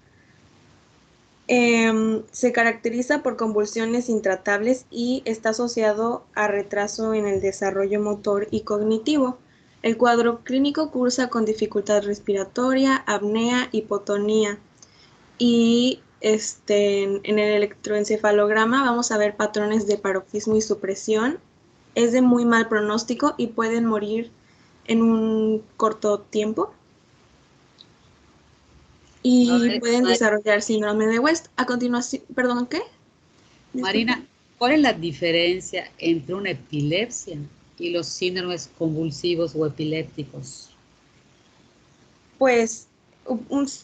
Se caracteriza por convulsiones intratables y está asociado a retraso en el desarrollo motor y cognitivo. El cuadro clínico cursa con dificultad respiratoria, apnea, hipotonía. Y en el electroencefalograma vamos a ver patrones de paroxismo y supresión. Es de muy mal pronóstico y pueden morir en un corto tiempo. Y pueden desarrollar síndrome de West. A continuación, perdón, ¿qué? Marina, ¿cuál es la diferencia entre una epilepsia y los síndromes convulsivos o epilépticos? Pues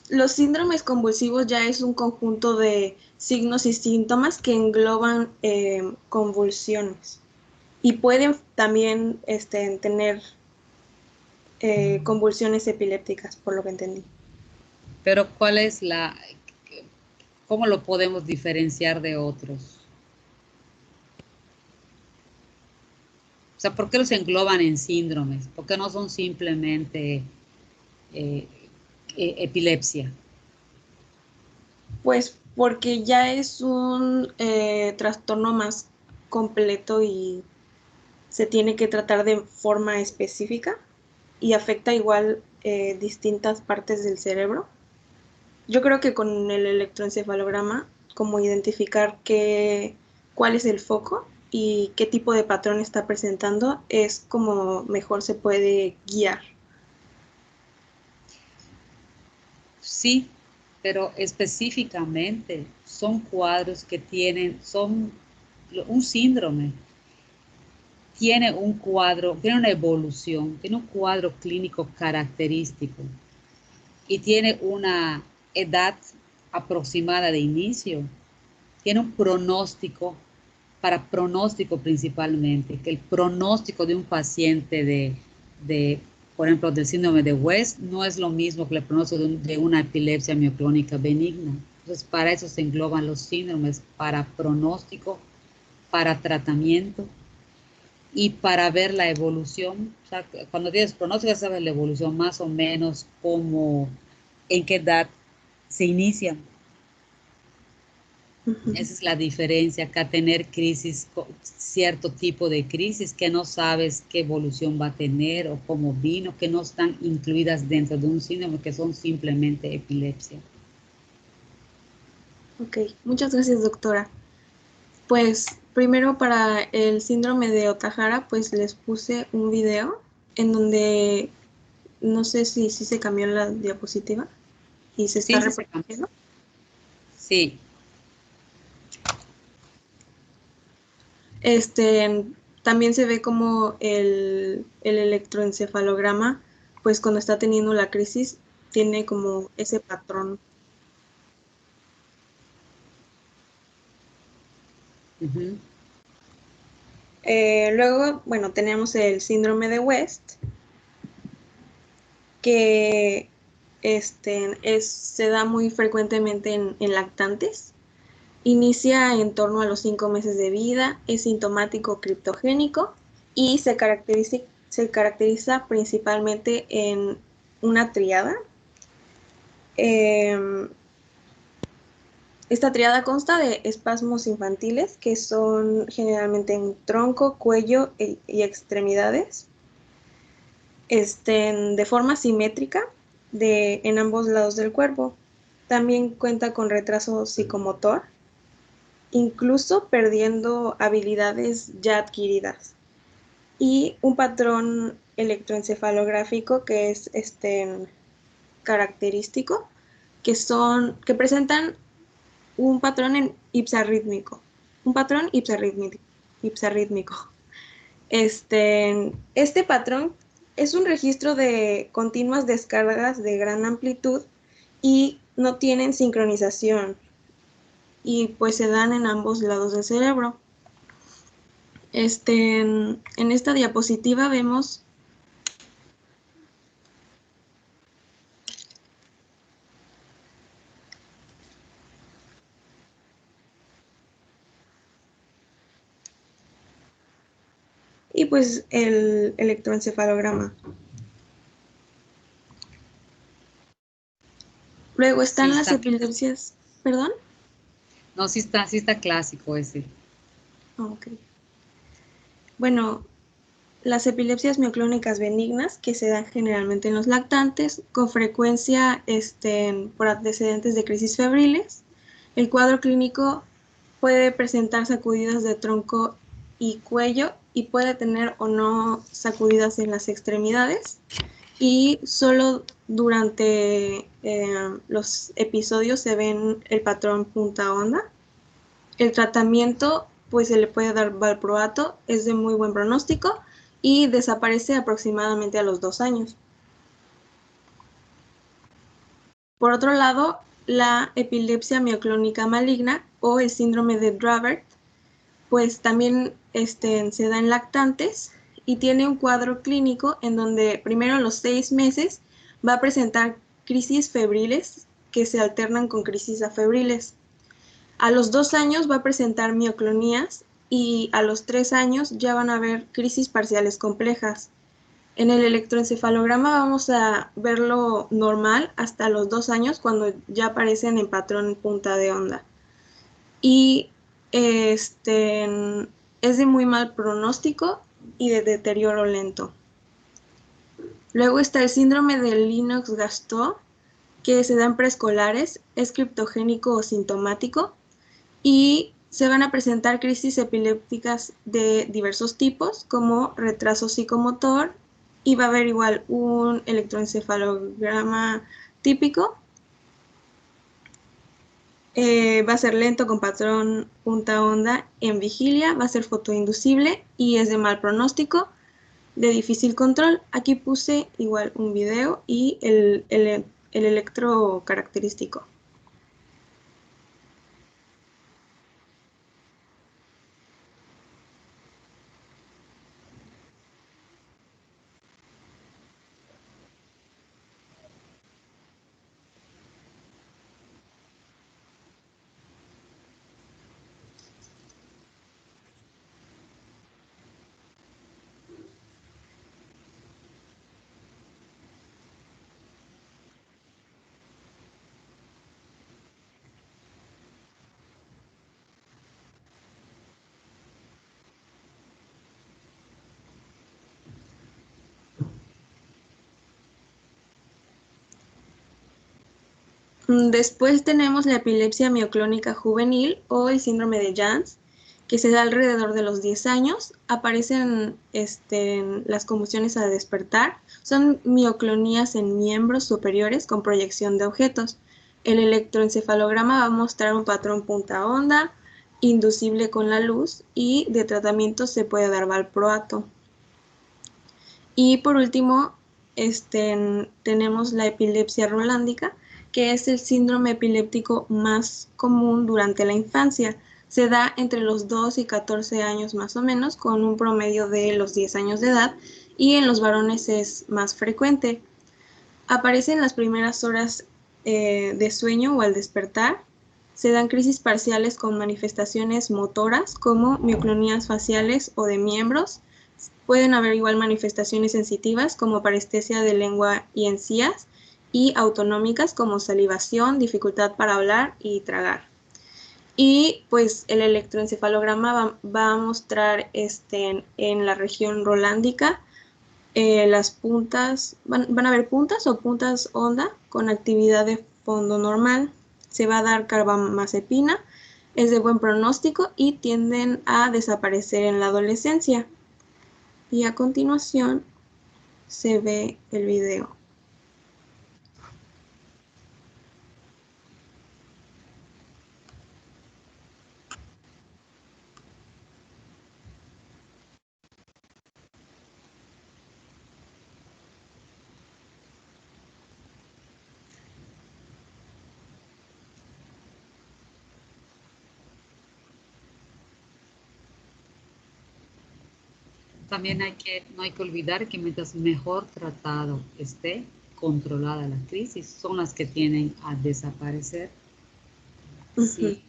los síndromes convulsivos ya es un conjunto de signos y síntomas que engloban convulsiones y pueden también tener convulsiones epilépticas, por lo que entendí. Pero ¿cómo lo podemos diferenciar de otros? O sea, ¿por qué los engloban en síndromes? ¿Por qué no son simplemente epilepsia? Pues porque ya es un trastorno más completo y se tiene que tratar de forma específica y afecta igual distintas partes del cerebro. Yo creo que con el electroencefalograma, como identificar cuál es el foco y qué tipo de patrón está presentando, es como mejor se puede guiar. Sí, pero específicamente son cuadros que son un síndrome. Tiene un cuadro, tiene una evolución, tiene un cuadro clínico característico y tiene una edad aproximada de inicio. Tiene un pronóstico, para pronóstico principalmente, que el pronóstico de un paciente por ejemplo, del síndrome de West no es lo mismo que el pronóstico de una epilepsia mioclónica benigna. Entonces, para eso se engloban los síndromes, para pronóstico, para tratamiento y para ver la evolución. O sea, cuando tienes pronóstico, sabes la evolución más o menos en qué edad se inicia. Esa es la diferencia, acá tener crisis, cierto tipo de crisis que no sabes qué evolución va a tener o cómo vino, que no están incluidas dentro de un síndrome, que son simplemente epilepsia. Ok, muchas gracias, doctora. Pues primero para el síndrome de Ohtahara, pues les puse un video en donde no sé si se cambió la diapositiva y se está Sí, se cambió. reproduciendo. Sí. También se ve como el electroencefalograma, pues cuando está teniendo la crisis, tiene como ese patrón. Uh-huh. Luego, bueno, tenemos el síndrome de West, que se da muy frecuentemente en lactantes. Inicia en torno a los 5 meses de vida, es sintomático criptogénico y se caracteriza principalmente en una tríada. Esta tríada consta de espasmos infantiles que son generalmente en tronco, cuello y extremidades, de forma simétrica en ambos lados del cuerpo. También cuenta con retraso psicomotor, incluso perdiendo habilidades ya adquiridas. Y un patrón electroencefalográfico que es característico, que presentan un patrón ipsarrítmico. Un patrón ipsarrítmico. Este patrón es un registro de continuas descargas de gran amplitud y no tienen sincronización y pues se dan en ambos lados del cerebro. En esta diapositiva vemos y pues el electroencefalograma. Luego están Sí, las epilepsias, ¿perdón? No, sí está clásico ese. Ok. Bueno, las epilepsias mioclónicas benignas que se dan generalmente en los lactantes, con frecuencia por antecedentes de crisis febriles. El cuadro clínico puede presentar sacudidas de tronco y cuello y puede tener o no sacudidas en las extremidades. Y solo durante los episodios se ven el patrón punta onda. El tratamiento, pues se le puede dar valproato, es de muy buen pronóstico y desaparece aproximadamente a los 2 años. Por otro lado, la epilepsia mioclónica maligna o el síndrome de Dravet, pues también se da en lactantes y tiene un cuadro clínico en donde primero a los 6 meses va a presentar crisis febriles que se alternan con crisis afebriles. A los 2 años va a presentar mioclonías y a los 3 años ya van a haber crisis parciales complejas. En el electroencefalograma vamos a verlo normal hasta los 2 años cuando ya aparecen en patrón punta de onda. Y es de muy mal pronóstico y de deterioro lento. Luego está el síndrome de Lennox-Gastaut, que se da en preescolares, es criptogénico o sintomático, y se van a presentar crisis epilépticas de diversos tipos, como retraso psicomotor, y va a haber igual un electroencefalograma típico. Va a ser lento con patrón punta-onda en vigilia, va a ser fotoinducible y es de mal pronóstico, de difícil control. Aquí puse igual un video y el electro característico. Después tenemos la epilepsia mioclónica juvenil o el síndrome de Jans, que se da alrededor de los 10 años. Aparecen las convulsiones a despertar. Son mioclonías en miembros superiores con proyección de objetos. El electroencefalograma va a mostrar un patrón punta onda, inducible con la luz, y de tratamiento se puede dar valproato. Y por último, tenemos la epilepsia rolándica, que es el síndrome epiléptico más común durante la infancia. Se da entre los 2 y 14 años más o menos, con un promedio de los 10 años de edad, y en los varones es más frecuente. Aparece en las primeras horas de sueño o al despertar. Se dan crisis parciales con manifestaciones motoras como mioclonías faciales o de miembros. Pueden haber igual manifestaciones sensitivas como parestesia de lengua y encías, y autonómicas como salivación, dificultad para hablar y tragar. Y pues el electroencefalograma va a mostrar en la región rolándica las puntas, van a haber puntas o puntas onda con actividad de fondo normal. Se va a dar carbamazepina, es de buen pronóstico y tienden a desaparecer en la adolescencia. Y a continuación se ve el video. También no hay que olvidar que mientras mejor tratado esté, controlada la crisis, son las que tienden a desaparecer. Si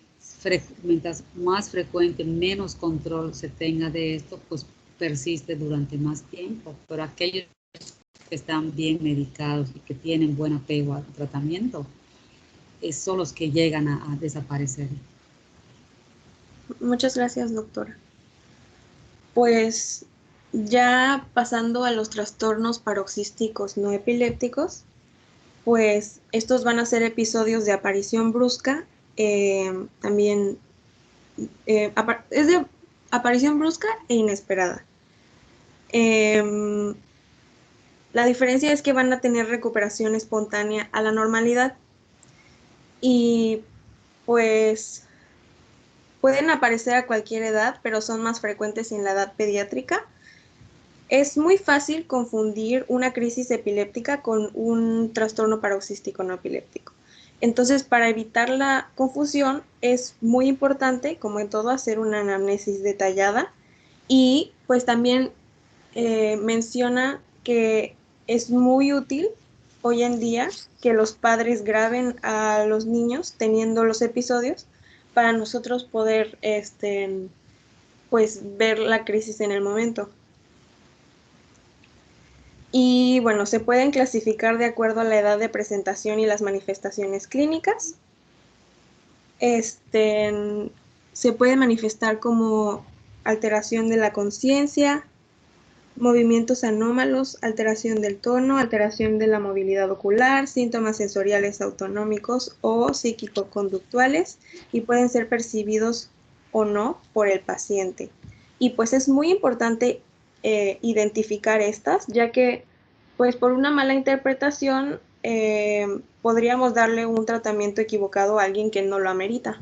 mientras más frecuente, menos control se tenga de esto, pues persiste durante más tiempo. Pero aquellos que están bien medicados y que tienen buen apego al tratamiento, son los que llegan a desaparecer. Muchas gracias, doctora. Pues ya pasando a los trastornos paroxísticos no epilépticos, pues estos van a ser episodios de aparición brusca, también es de aparición brusca e inesperada. La diferencia es que van a tener recuperación espontánea a la normalidad y pues pueden aparecer a cualquier edad, pero son más frecuentes en la edad pediátrica. Es muy fácil confundir una crisis epiléptica con un trastorno paroxístico no epiléptico. Entonces, para evitar la confusión, es muy importante, como en todo, hacer una anamnesis detallada y pues también menciona que es muy útil hoy en día que los padres graben a los niños teniendo los episodios para nosotros poder pues ver la crisis en el momento. Y bueno, se pueden clasificar de acuerdo a la edad de presentación y las manifestaciones clínicas. Se puede manifestar como alteración de la conciencia, movimientos anómalos, alteración del tono, alteración de la movilidad ocular, síntomas sensoriales autonómicos o psíquico-conductuales y pueden ser percibidos o no por el paciente. Y pues es muy importante identificar estas, ya que pues por una mala interpretación podríamos darle un tratamiento equivocado a alguien que no lo amerita.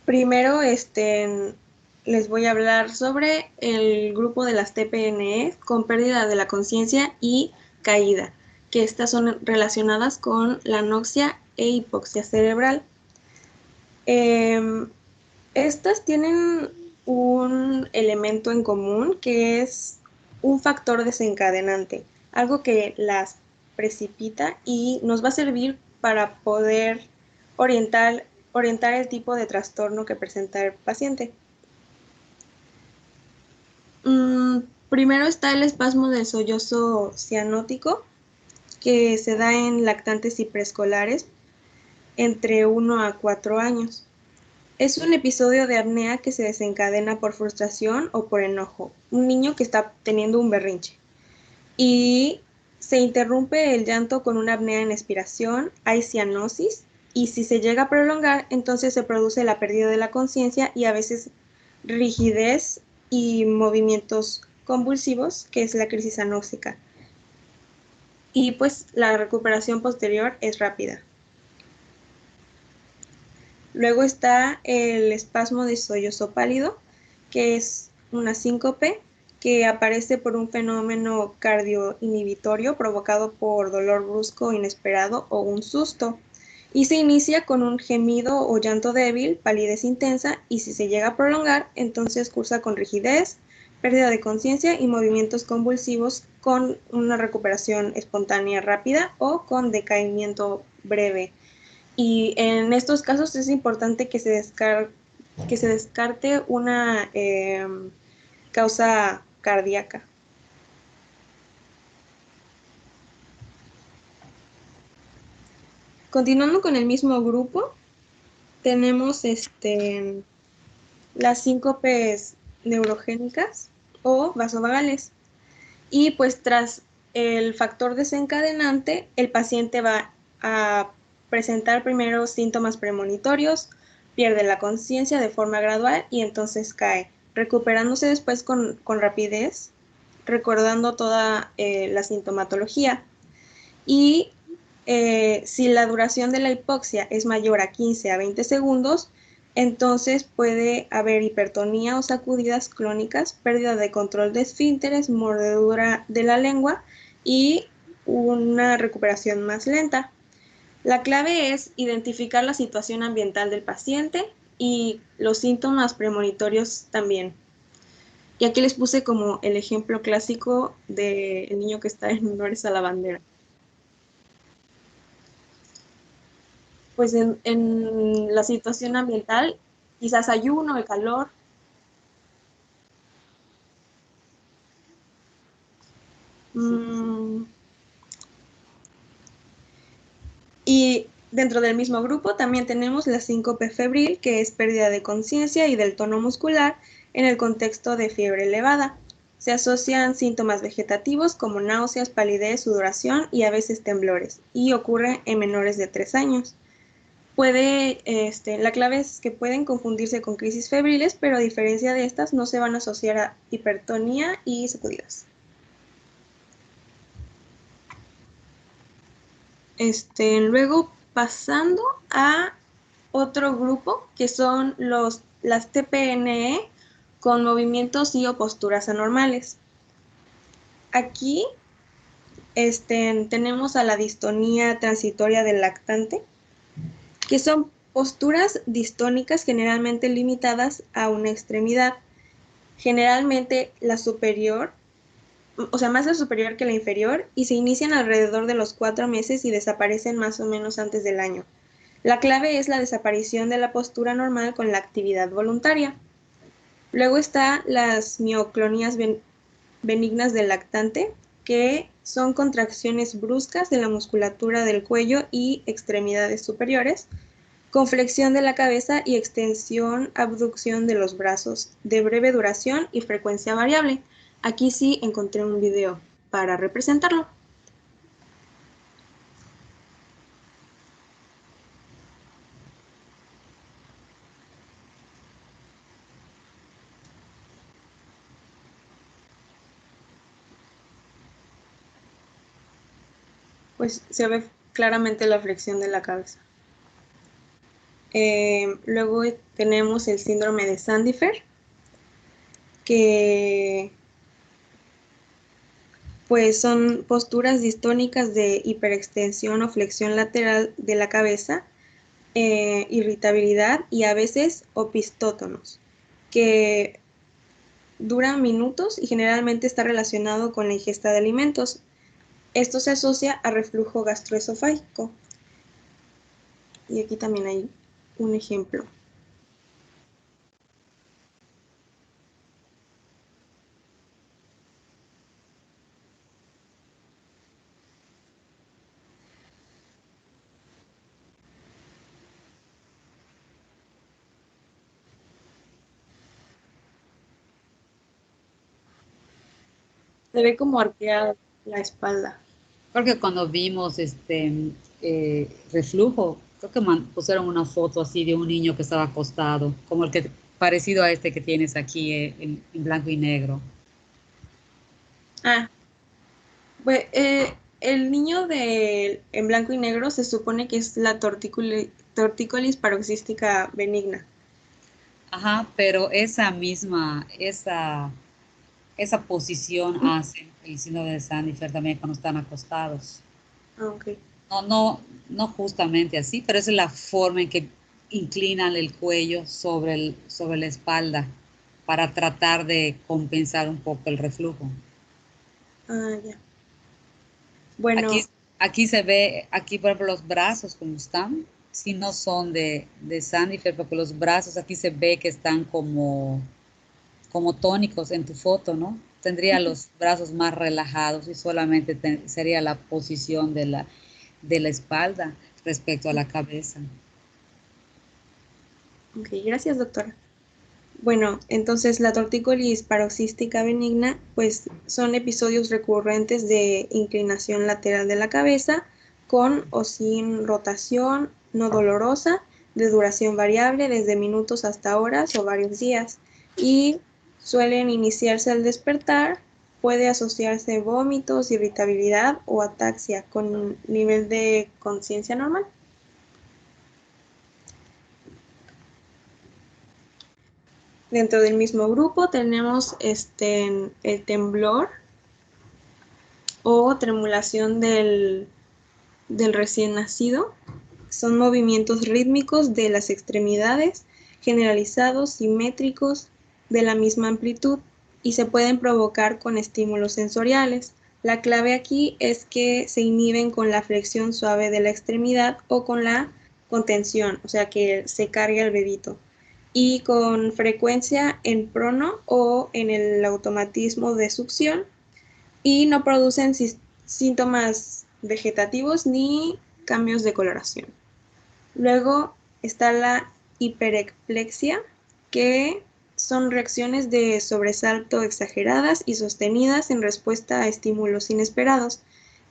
Primero, les voy a hablar sobre el grupo de las TPNE con pérdida de la conciencia y caída, que estas son relacionadas con la anoxia e hipoxia cerebral. Estas tienen un elemento en común que es un factor desencadenante, algo que las precipita y nos va a servir para poder orientar el tipo de trastorno que presenta el paciente. Primero está el espasmo del sollozo cianótico, que se da en lactantes y preescolares entre 1 a 4 años. Es un episodio de apnea que se desencadena por frustración o por enojo. Un niño que está teniendo un berrinche. Y se interrumpe el llanto con una apnea en expiración, hay cianosis, y si se llega a prolongar, entonces se produce la pérdida de la conciencia y a veces rigidez y movimientos convulsivos, que es la crisis anóxica. Y pues la recuperación posterior es rápida. Luego está el espasmo de sollozo pálido, que es una síncope que aparece por un fenómeno cardioinhibitorio provocado por dolor brusco, inesperado o un susto. Y se inicia con un gemido o llanto débil, palidez intensa, y si se llega a prolongar, entonces cursa con rigidez, pérdida de conciencia y movimientos convulsivos con una recuperación espontánea rápida o con decaimiento breve. Y en estos casos es importante que se descarte una causa cardíaca. Continuando con el mismo grupo, tenemos las síncopes neurogénicas o vasovagales. Y pues tras el factor desencadenante, el paciente va a presentar primero síntomas premonitorios, pierde la conciencia de forma gradual y entonces cae, recuperándose después con rapidez, recordando toda la sintomatología. Y si la duración de la hipoxia es mayor a 15 a 20 segundos, entonces puede haber hipertonía o sacudidas clónicas, pérdida de control de esfínteres, mordedura de la lengua y una recuperación más lenta. La clave es identificar la situación ambiental del paciente y los síntomas premonitorios también. Y aquí les puse como el ejemplo clásico del niño que está en honores a la bandera. Pues en la situación ambiental, quizás ayuno, el calor. Y dentro del mismo grupo también tenemos la síncope febril, que es pérdida de conciencia y del tono muscular en el contexto de fiebre elevada. Se asocian síntomas vegetativos como náuseas, palidez, sudoración y a veces temblores, y ocurre en menores de 3 años. La clave es que pueden confundirse con crisis febriles, pero a diferencia de estas no se van a asociar a hipertonía y sacudidas. Luego pasando a otro grupo que son las TPNE con movimientos y o posturas anormales. Aquí tenemos a la distonía transitoria del lactante, que son posturas distónicas generalmente limitadas a una extremidad, generalmente la superior, o sea, más la superior que la inferior, y se inician alrededor de los 4 meses y desaparecen más o menos antes del año. La clave es la desaparición de la postura normal con la actividad voluntaria. Luego está las mioclonías benignas del lactante, que son contracciones bruscas de la musculatura del cuello y extremidades superiores, con flexión de la cabeza y extensión, abducción de los brazos, de breve duración y frecuencia variable. Aquí sí encontré un video para representarlo. Pues se ve claramente la flexión de la cabeza. Luego tenemos el síndrome de Sandifer, que pues son posturas distónicas de hiperextensión o flexión lateral de la cabeza, irritabilidad y a veces opistótonos, que duran minutos y generalmente está relacionado con la ingesta de alimentos. Esto se asocia a reflujo gastroesofágico. Y aquí también hay un ejemplo. Se ve como arqueada la espalda. Porque cuando vimos reflujo, creo que pusieron una foto así de un niño que estaba acostado, como el que parecido a este que tienes aquí en blanco y negro. Ah, pues el niño en blanco y negro se supone que es la tortícolis paroxística benigna. Ajá, pero esa posición hace el síndrome de Sandifer también cuando están acostados. Ah, ok. No justamente así, pero esa es la forma en que inclinan el cuello sobre la espalda para tratar de compensar un poco el reflujo. Ah, ya. Bueno, Aquí, aquí se ve, aquí por ejemplo los brazos como están, si no son de Sandifer, porque los brazos aquí se ve que están como tónicos en tu foto, ¿no? Tendría los brazos más relajados y solamente sería la posición de la espalda respecto a la cabeza. ok, gracias, doctora. Bueno, entonces la tortícolis paroxística benigna, pues son episodios recurrentes de inclinación lateral de la cabeza con o sin rotación no dolorosa, de duración variable desde minutos hasta horas o varios días, y suelen iniciarse al despertar, puede asociarse vómitos, irritabilidad o ataxia con nivel de conciencia normal. Dentro del mismo grupo tenemos el temblor o tremulación del recién nacido. Son movimientos rítmicos de las extremidades, generalizados, simétricos, de la misma amplitud y se pueden provocar con estímulos sensoriales. La clave aquí es que se inhiben con la flexión suave de la extremidad o con la contención, o sea que se cargue el bebito. Y con frecuencia en prono o en el automatismo de succión y no producen síntomas vegetativos ni cambios de coloración. Luego está la hiperexplexia, que son reacciones de sobresalto exageradas y sostenidas en respuesta a estímulos inesperados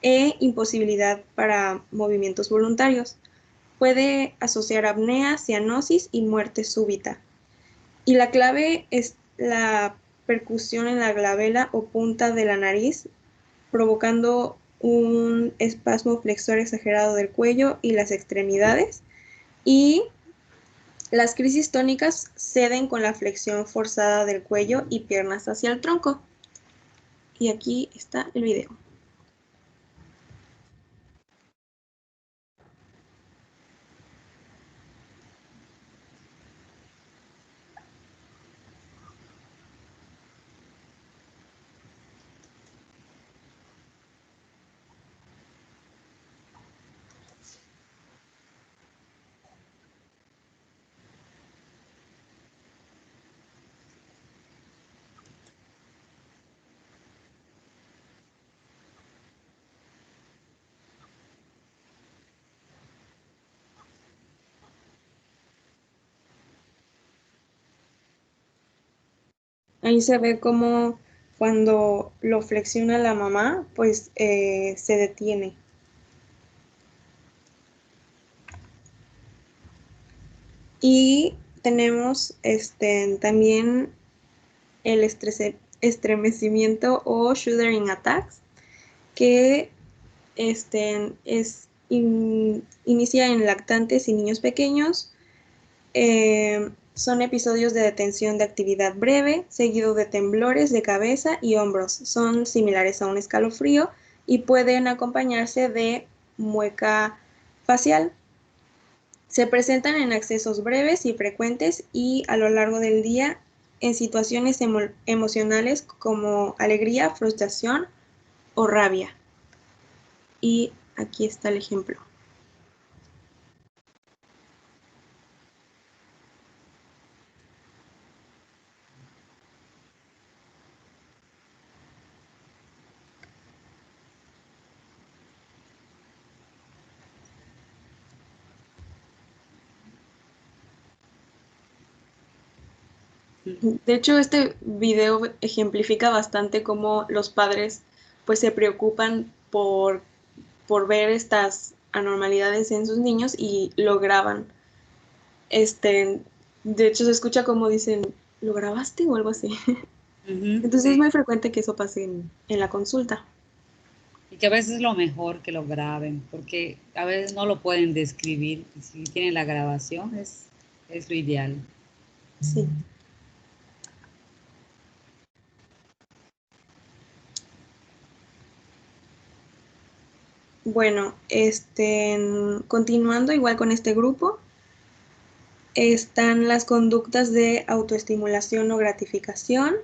e imposibilidad para movimientos voluntarios. Puede asociar apnea, cianosis y muerte súbita. Y la clave es la percusión en la glabela o punta de la nariz, provocando un espasmo flexor exagerado del cuello y las extremidades. Y las crisis tónicas ceden con la flexión forzada del cuello y piernas hacia el tronco. Y aquí está el video. Ahí se ve como cuando lo flexiona la mamá, pues se detiene. Y tenemos también el estremecimiento o shuddering attacks, que inicia en lactantes y niños pequeños. Son episodios de detención de actividad breve, seguido de temblores de cabeza y hombros. Son similares a un escalofrío y pueden acompañarse de mueca facial. Se presentan en accesos breves y frecuentes y a lo largo del día en situaciones emocionales como alegría, frustración o rabia. Y aquí está el ejemplo. De hecho, este video ejemplifica bastante cómo los padres pues se preocupan por ver estas anormalidades en sus niños y lo graban. De hecho, se escucha como dicen, ¿lo grabaste o algo así? Entonces Sí. es muy frecuente que eso pase en la consulta. Y que a veces es lo mejor que lo graben, porque a veces no lo pueden describir. Y si tienen la grabación, es lo ideal. Sí. Bueno, continuando igual con este grupo, están las conductas de autoestimulación o gratificación,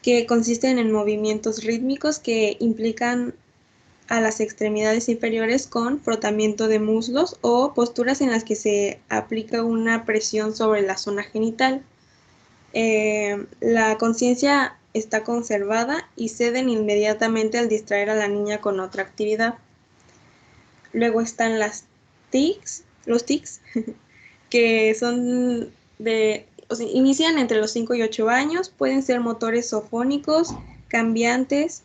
que consisten en movimientos rítmicos que implican a las extremidades inferiores con frotamiento de muslos o posturas en las que se aplica una presión sobre la zona genital. La conciencia está conservada y ceden inmediatamente al distraer a la niña con otra actividad. Luego están los tics, que son inician entre los 5 y 8 años, pueden ser motores sofónicos, cambiantes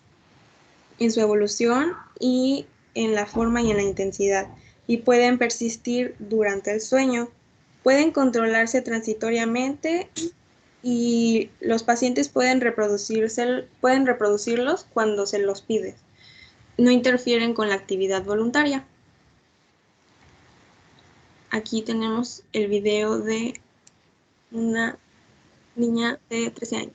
en su evolución y en la forma y en la intensidad, y pueden persistir durante el sueño. Pueden controlarse transitoriamente y los pacientes pueden reproducirlos cuando se los pide. No interfieren con la actividad voluntaria. Aquí tenemos el video de una niña de 13 años.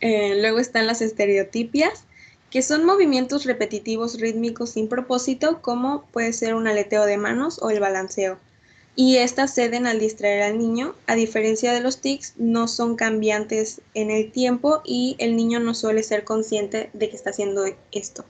Luego están las estereotipias, que son movimientos repetitivos rítmicos sin propósito, como puede ser un aleteo de manos o el balanceo. Y estas ceden al distraer al niño. A diferencia de los tics, no son cambiantes en el tiempo y el niño no suele ser consciente de que está haciendo esto.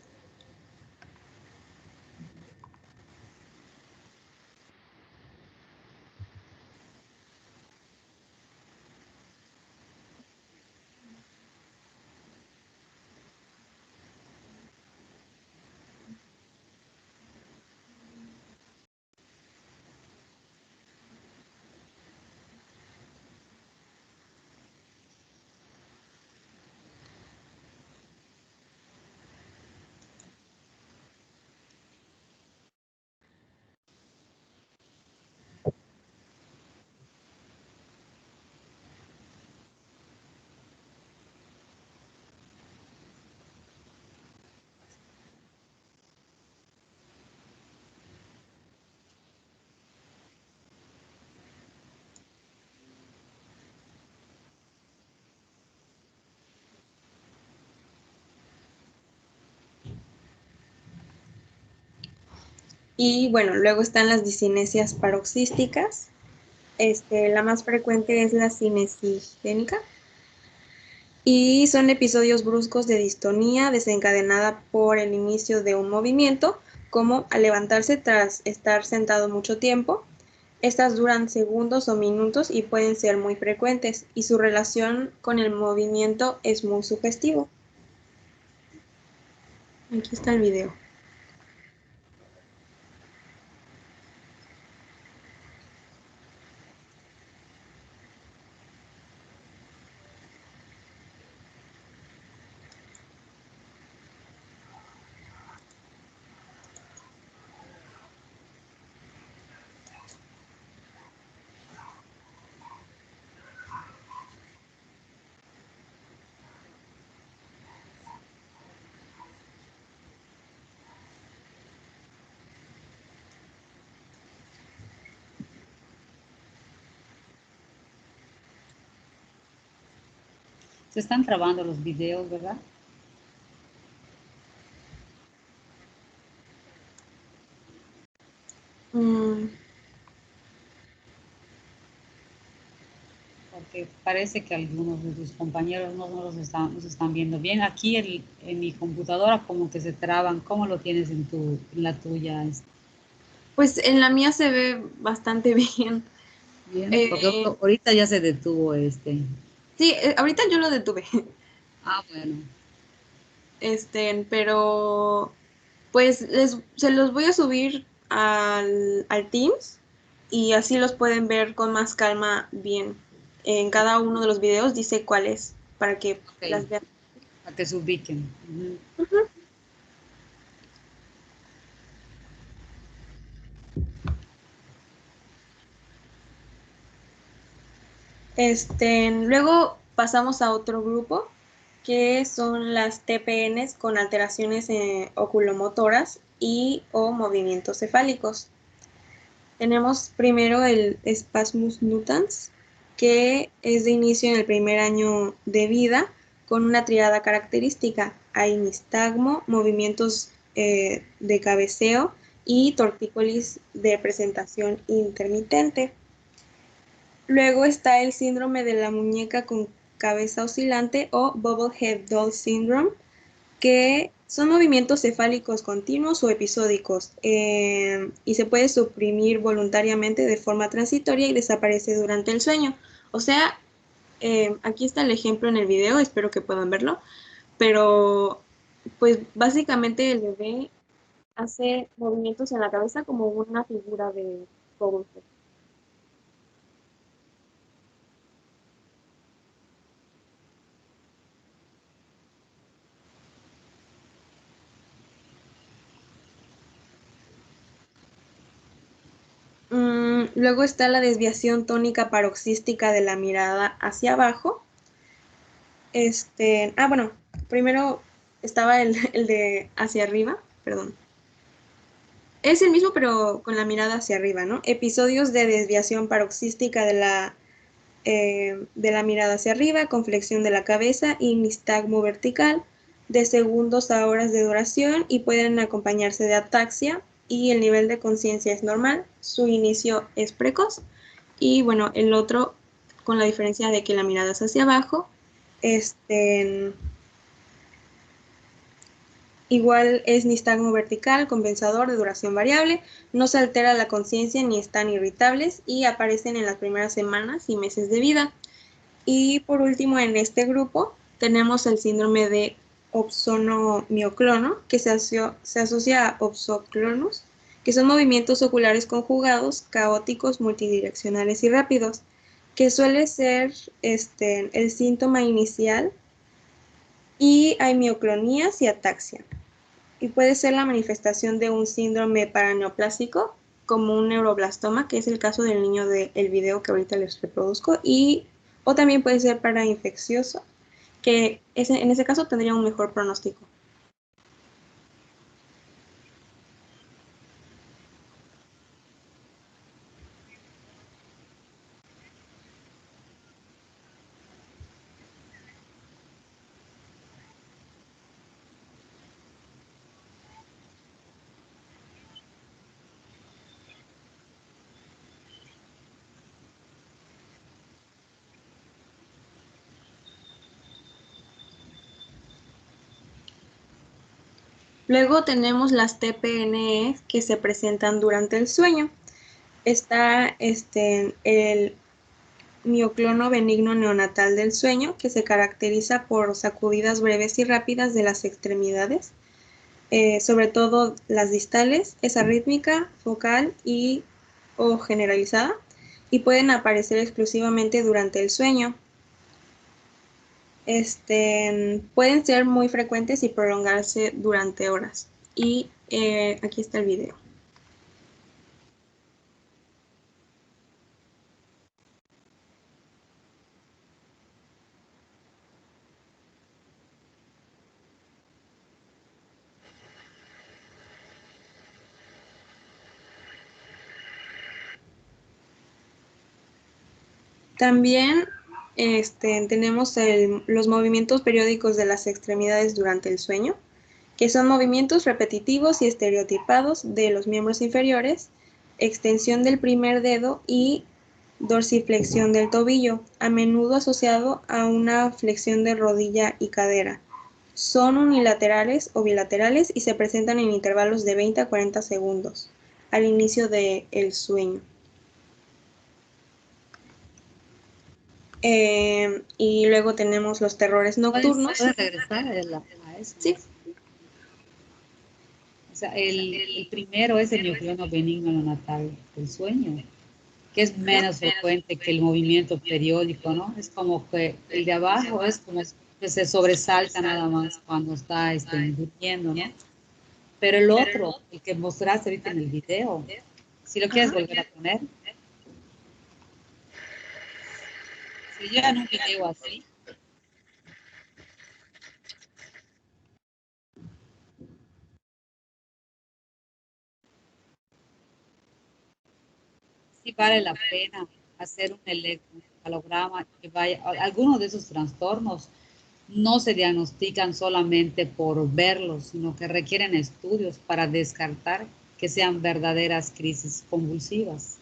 Y bueno, luego están las discinesias paroxísticas. La más frecuente es la cinesigénica. Y son episodios bruscos de distonía desencadenada por el inicio de un movimiento, como al levantarse tras estar sentado mucho tiempo. Estas duran segundos o minutos y pueden ser muy frecuentes, y su relación con el movimiento es muy sugestivo. Aquí está el video. Se están trabando los videos, ¿verdad? Porque parece que algunos de tus compañeros no nos están viendo bien. Aquí en mi computadora como que se traban. ¿Cómo lo tienes en la tuya? Pues en la mía se ve bastante bien. Bien, porque ahorita ya se detuvo este. Sí, ahorita yo lo detuve. Ah, bueno. Pero pues se los voy a subir al Teams y así los pueden ver con más calma bien. En cada uno de los videos dice cuál es, para que Ok, las vean. para que se ubiquen. Ujú. Ujú. Luego pasamos a otro grupo, que son las TPNs con alteraciones oculomotoras y o movimientos cefálicos. Tenemos primero el Spasmus nutans, que es de inicio en el primer año de vida, con una triada característica. Hay nistagmo, movimientos de cabeceo y tortícolis de presentación intermitente. Luego está el síndrome de la muñeca con cabeza oscilante o Bobblehead Doll Syndrome, que son movimientos cefálicos continuos o episódicos, y se puede suprimir voluntariamente de forma transitoria y desaparece durante el sueño. O sea, aquí está el ejemplo en el video, espero que puedan verlo, pero pues básicamente el bebé hace movimientos en la cabeza como una figura de Bobblehead. Luego está la desviación tónica paroxística de la mirada hacia abajo. Bueno, primero estaba el de hacia arriba, perdón. Es el mismo, pero con la mirada hacia arriba, ¿no? Episodios de desviación paroxística de la mirada hacia arriba, con flexión de la cabeza y nistagmo vertical, de segundos a horas de duración, y pueden acompañarse de ataxia, y el nivel de conciencia es normal, su inicio es precoz, y bueno, el otro, con la diferencia de que la mirada es hacia abajo, igual es nistagmo vertical, compensador de duración variable, no se altera la conciencia ni están irritables y aparecen en las primeras semanas y meses de vida. Y por último, en este grupo tenemos el síndrome de opsono-mioclono, que se asocia a opsoclonus, que son movimientos oculares conjugados, caóticos, multidireccionales y rápidos, que suele ser el síntoma inicial, y hay mioclonías y ataxia. Y puede ser la manifestación de un síndrome paraneoplásico, como un neuroblastoma, que es el caso del niño del video que ahorita les reproduzco, o también puede ser parainfeccioso, que en ese caso tendría un mejor pronóstico. Luego tenemos las TPNE que se presentan durante el sueño. Está el mioclono benigno neonatal del sueño, que se caracteriza por sacudidas breves y rápidas de las extremidades, sobre todo las distales, es arrítmica, focal y o generalizada, y pueden aparecer exclusivamente durante el sueño. Pueden ser muy frecuentes y prolongarse durante horas. Y aquí está el video. También tenemos los movimientos periódicos de las extremidades durante el sueño, que son movimientos repetitivos y estereotipados de los miembros inferiores, extensión del primer dedo y dorsiflexión del tobillo, a menudo asociado a una flexión de rodilla y cadera. Son unilaterales o bilaterales y se presentan en intervalos de 20 a 40 segundos al inicio del sueño. Y luego tenemos los terrores nocturnos. ¿Puedes regresar a eso? Sí. O sea, el primero es el mioclono benigno neonatal del sueño, que es menos frecuente que el movimiento periódico, ¿no? Es como que el de abajo es como que se sobresalta nada más cuando está durmiendo, ¿no? Pero el otro, el que mostraste ahorita en el video, si lo quieres volver a poner. Si yo en un video así, sí vale la pena hacer un electroencefalograma que vaya. Algunos de esos trastornos no se diagnostican solamente por verlos, sino que requieren estudios para descartar que sean verdaderas crisis convulsivas.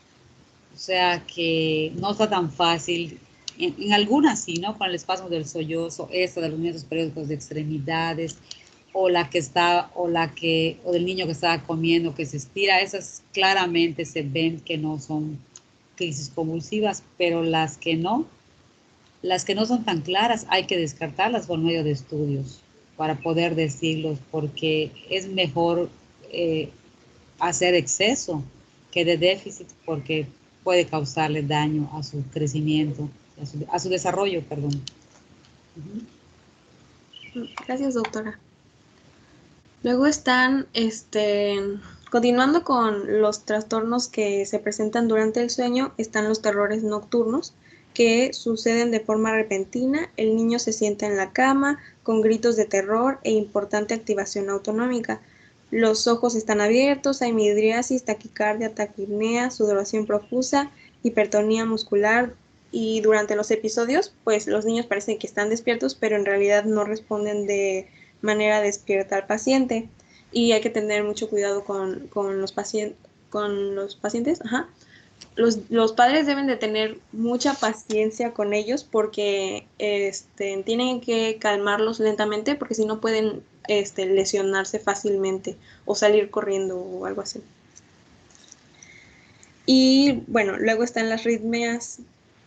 O sea que no está tan fácil. En algunas sí, ¿no? Con el espasmo del sollozo, esta de los movimientos periódicos de extremidades, o del niño que estaba comiendo, que se estira, esas claramente se ven que no son crisis convulsivas, pero las que no son tan claras, hay que descartarlas por medio de estudios para poder decirlos, porque es mejor hacer exceso que de déficit, porque puede causarle daño a su crecimiento, a su desarrollo, perdón. Gracias, doctora. Luego están, continuando con los trastornos que se presentan durante el sueño, están los terrores nocturnos, que suceden de forma repentina. El niño se sienta en la cama con gritos de terror e importante activación autonómica. Los ojos están abiertos, hay midriasis, taquicardia, taquipnea, sudoración profusa, hipertonía muscular, y durante los episodios, pues los niños parecen que están despiertos, pero en realidad no responden de manera despierta al paciente, y hay que tener mucho cuidado con los pacientes. Ajá. Los padres deben de tener mucha paciencia con ellos, porque tienen que calmarlos lentamente, porque si no pueden lesionarse fácilmente o salir corriendo o algo así. Y bueno, luego están las arritmias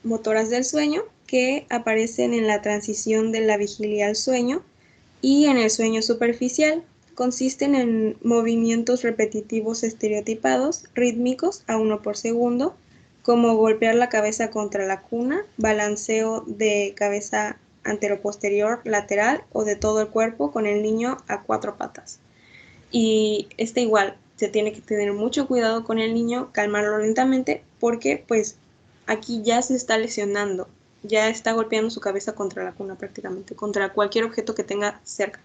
motoras del sueño, que aparecen en la transición de la vigilia al sueño y en el sueño superficial. Consisten en movimientos repetitivos estereotipados, rítmicos, a 1 por segundo, como golpear la cabeza contra la cuna, balanceo de cabeza anteroposterior lateral o de todo el cuerpo con el niño a 4 patas. Y igual, se tiene que tener mucho cuidado con el niño, calmarlo lentamente, porque pues aquí ya se está lesionando, ya está golpeando su cabeza contra la cuna prácticamente, contra cualquier objeto que tenga cerca.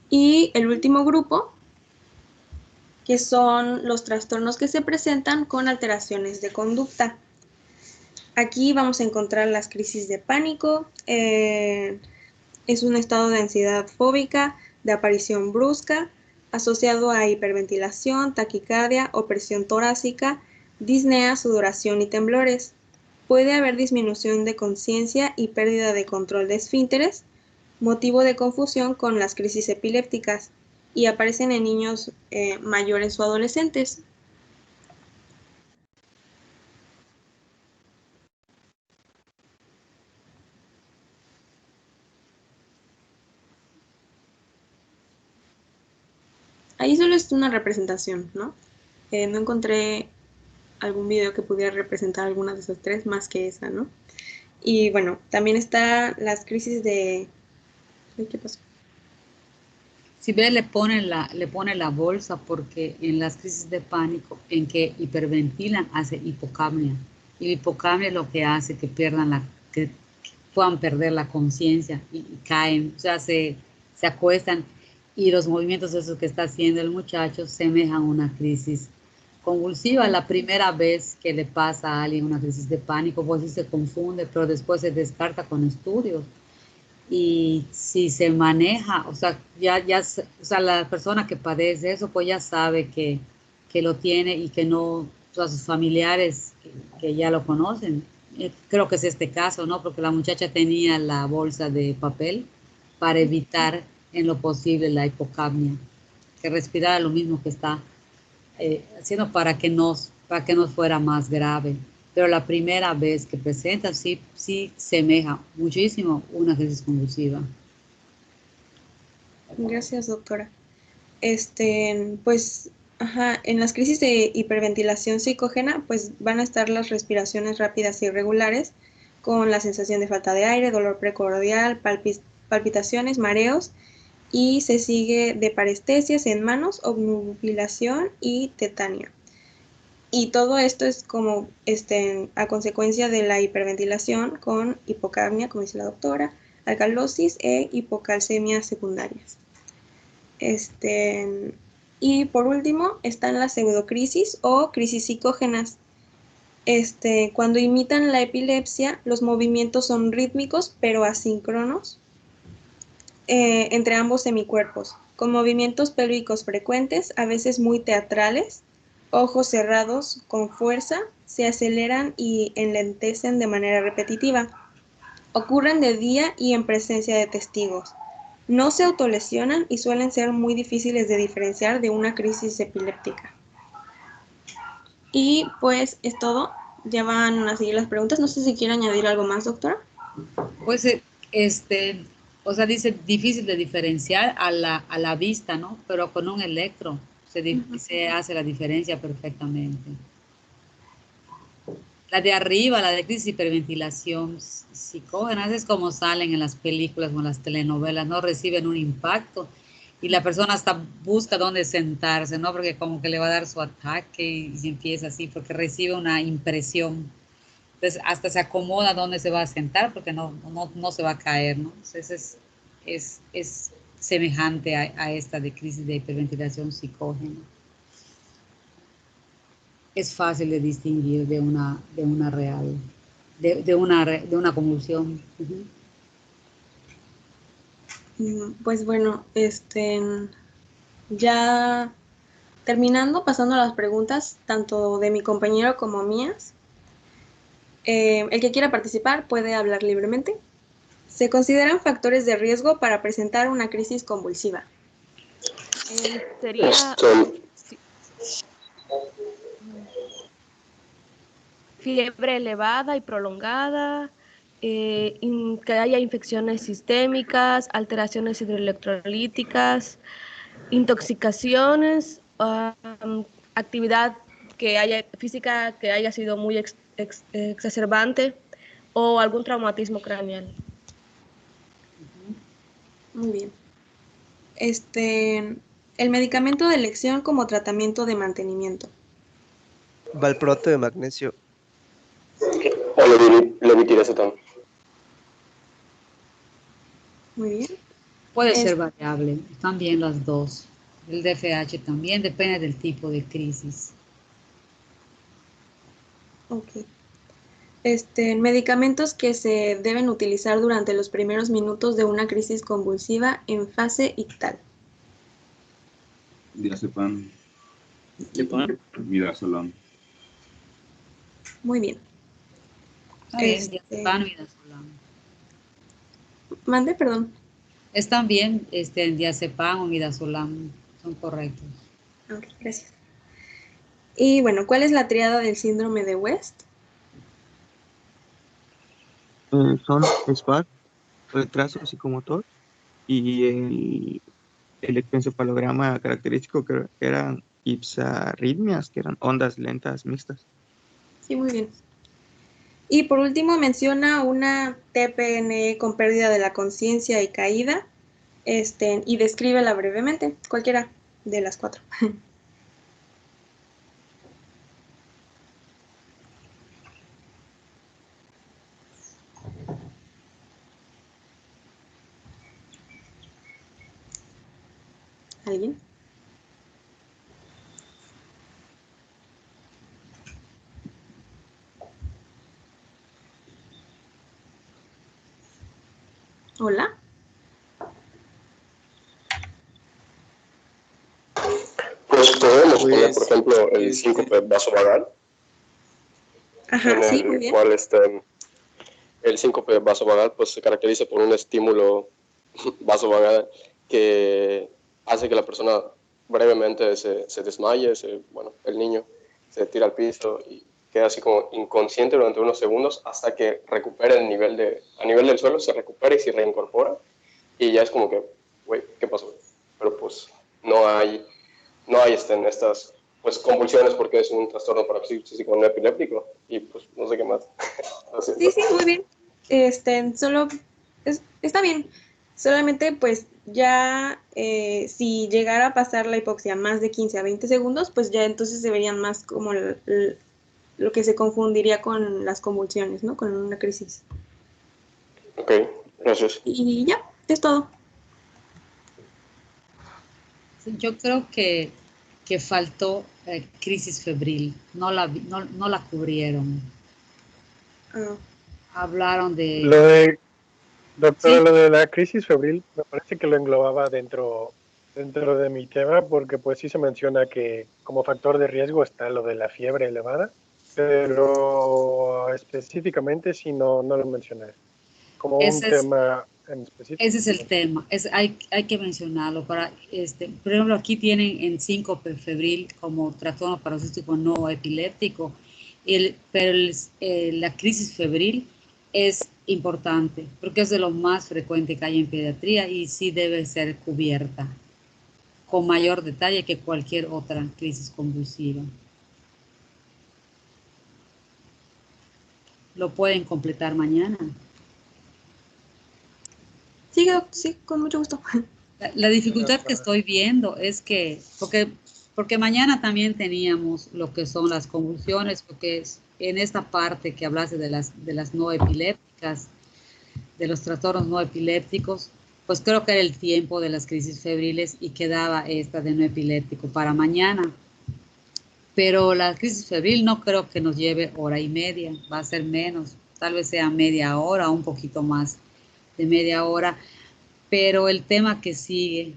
Y el último grupo, que son los trastornos que se presentan con alteraciones de conducta. Aquí vamos a encontrar las crisis de pánico, es un estado de ansiedad fóbica, de aparición brusca, asociado a hiperventilación, taquicardia, opresión torácica, disnea, sudoración y temblores. Puede haber disminución de conciencia y pérdida de control de esfínteres, motivo de confusión con las crisis epilépticas. y aparecen en niños mayores o adolescentes. Ahí solo es una representación, ¿no? No encontré algún video que pudiera representar alguna de esas tres más que esa, ¿no? Y bueno, también está las crisis de... ¿Qué pasó? Si ve, le pone la bolsa porque en las crisis de pánico en que hiperventilan hace hipocapnia. Y la hipocapnia es lo que hace que que puedan perder la conciencia y caen, o sea, se acuestan y los movimientos esos que está haciendo el muchacho semejan a una crisis convulsiva. La primera vez que le pasa a alguien una crisis de pánico, pues sí se confunde, pero después se descarta con estudios. Y si se maneja, o sea, o sea, la persona que padece eso, pues ya sabe que lo tiene y que no, o sea, sus familiares que ya lo conocen. Creo que es este caso, ¿no? Porque la muchacha tenía la bolsa de papel para evitar en lo posible la hipocapnia, que respirara lo mismo que está haciendo para que no fuera más grave. Pero la primera vez que presenta sí semeja muchísimo una crisis convulsiva. Gracias, doctora. Pues, en las crisis de hiperventilación psicógena, pues van a estar las respiraciones rápidas e irregulares, con la sensación de falta de aire, dolor precordial, palpitaciones, mareos, y se sigue de parestesias en manos, obnubilación y tetanio. Y todo esto es como a consecuencia de la hiperventilación con hipocapnia, como dice la doctora, alcalosis e hipocalcemia secundarias. Y por último están las pseudocrisis o crisis psicógenas. Cuando imitan la epilepsia, los movimientos son rítmicos pero asíncronos entre ambos semicuerpos, con movimientos pélvicos frecuentes, a veces muy teatrales, ojos cerrados con fuerza, se aceleran y enlentecen de manera repetitiva. Ocurren de día y en presencia de testigos. No se autolesionan y suelen ser muy difíciles de diferenciar de una crisis epiléptica. Y pues es todo. Ya van a seguir las preguntas. No sé si quiere añadir algo más, doctora. Pues, o sea, dice difícil de diferenciar a la vista, ¿no? Pero con un electro se hace la diferencia perfectamente. La de arriba, la de crisis hiperventilación psicógena, es como salen en las películas o en las telenovelas, ¿no? Reciben un impacto y la persona hasta busca dónde sentarse, ¿no? Porque como que le va a dar su ataque y se empieza así, porque recibe una impresión. Entonces hasta se acomoda dónde se va a sentar porque no se va a caer, ¿no? Entonces es semejante a esta de crisis de hiperventilación psicógena. Es fácil de distinguir de una real, de una convulsión. Pues bueno, ya terminando, pasando a las preguntas, tanto de mi compañero como mías. El que quiera participar puede hablar libremente. Se consideran factores de riesgo para presentar una crisis convulsiva. Sería fiebre elevada y prolongada, que haya infecciones sistémicas, alteraciones hidroelectrolíticas, intoxicaciones, actividad física que haya sido muy exacerbante o algún traumatismo craneal. Muy bien. El medicamento de elección como tratamiento de mantenimiento. Valproato de magnesio. O levetiracetam. Muy bien. Puede ser variable, también las dos. El DFH también depende del tipo de crisis. Ok. Medicamentos que se deben utilizar durante los primeros minutos de una crisis convulsiva en fase ictal. Diazepam. Midazolam. Muy bien. Diazepam, midazolam. Mande, perdón. Es también diazepam o midazolam. son correctos. Ok, gracias. Y bueno, ¿cuál es la triada del síndrome de West? Son SPAC, retraso psicomotor, y el electroencefalograma característico que eran ipsarritmias, que eran ondas lentas mixtas. Sí, muy bien. Y por último menciona una TPNE con pérdida de la conciencia y caída, y descríbela brevemente, cualquiera de las 4. ¿Alguien? Hola. Pues podemos poner, por ejemplo, el síncope vasovagal, Ajá, en sí, muy el bien. cual el síncope vasovagal pues, se caracteriza por un estímulo vasovagal que hace que la persona brevemente se desmaye, bueno, el niño se tira al piso y queda así como inconsciente durante unos segundos hasta que recupera a nivel del suelo, se recupera y se reincorpora y ya es como que, güey, ¿qué pasó? Pero pues no hay en estas pues convulsiones porque es un trastorno paroxístico no epiléptico y pues no sé qué más. Sí, sí, muy bien. Solo está bien. Solamente pues ya si llegara a pasar la hipoxia más de 15 a 20 segundos, pues ya entonces se verían más como lo que se confundiría con las convulsiones, ¿no? Con una crisis. Ok, gracias. Y ya, es todo. Sí, yo creo que faltó crisis febril, no la cubrieron. Ah, Hablaron de... Lo de, doctora, Sí, lo de la crisis febril me parece que lo englobaba dentro de mi tema, porque pues sí se menciona que como factor de riesgo está lo de la fiebre elevada, pero específicamente sí no lo mencioné. Como un ese es, tema en específico. ese es el tema. Hay que mencionarlo. Por ejemplo, aquí tienen en síncope febril como trastorno paroxístico no epiléptico, pero la crisis febril es importante porque es de lo más frecuente que hay en pediatría y sí debe ser cubierta con mayor detalle que cualquier otra crisis convulsiva. Lo pueden completar mañana. sí, con mucho gusto. La dificultad que estoy viendo es que, porque mañana también teníamos lo que son las convulsiones, porque es en esta parte que hablaste de las no epilépticas, de los trastornos no epilépticos, pues creo que era el tiempo de las crisis febriles y quedaba esta de no epiléptico para mañana. Pero la crisis febril no creo que nos lleve hora y media, va a ser menos, tal vez sea media hora o un poquito más de media hora. Pero el tema que sigue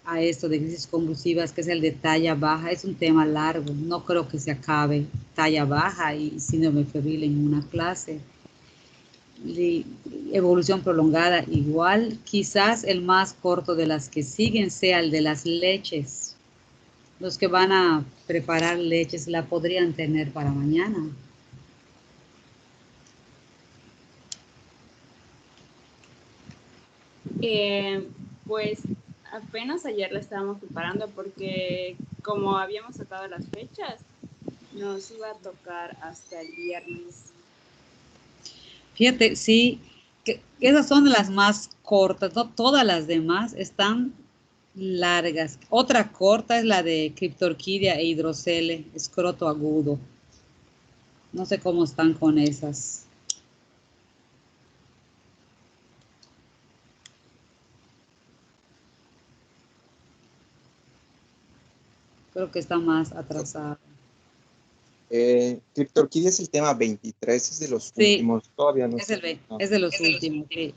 a esto de crisis convulsivas, que es el de talla baja, es un tema largo. No creo que se acabe talla baja y síndrome febril en una clase. Y evolución prolongada igual. Quizás el más corto de las que siguen sea el de las leches. Los que van a preparar leches la podrían tener para mañana. Pues apenas ayer la estábamos preparando porque como habíamos sacado las fechas, nos iba a tocar hasta el viernes. Fíjate, sí, que esas son las más cortas, no todas las demás están largas. Otra corta es la de criptorquidia e hidrocele, escroto agudo. No sé cómo están con esas. Creo que está más atrasada. Criptorquidia es el tema 23, es de los Sí, últimos, todavía no es, sé. No. es de los últimos, sí.